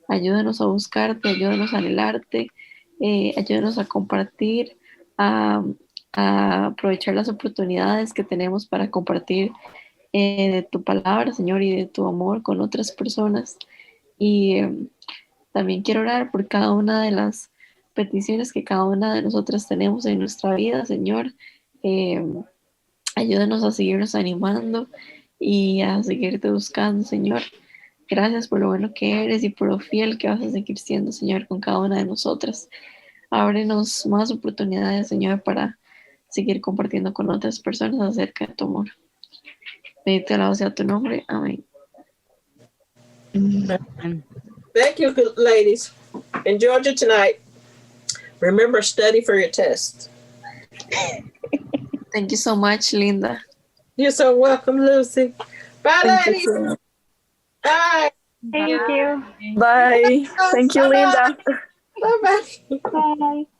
ayúdanos a buscarte, ayúdanos a anhelarte, ayúdanos a compartir, a aprovechar las oportunidades que tenemos para compartir de tu palabra, Señor, y de tu amor con otras personas. Y también quiero orar por cada una de las peticiones que cada una de nosotras tenemos en nuestra vida, Señor. Ayúdanos a seguirnos animando y a seguirte buscando, Señor. Gracias por lo bueno que eres y por lo fiel que vas a seguir siendo, Señor, con cada una de nosotras. Ábrenos más oportunidades, Señor, para seguir compartiendo con otras personas acerca de tu amor. Bendito alabado sea tu nombre. Amén. Thank you, ladies. Enjoy you tonight. Remember, study for your test. Thank you so much, Linda. You're so welcome, Lucy. Bye, Thank you ladies. so much. Bye. Thank you. Bye. Thank you, Linda. Bye-bye. Bye.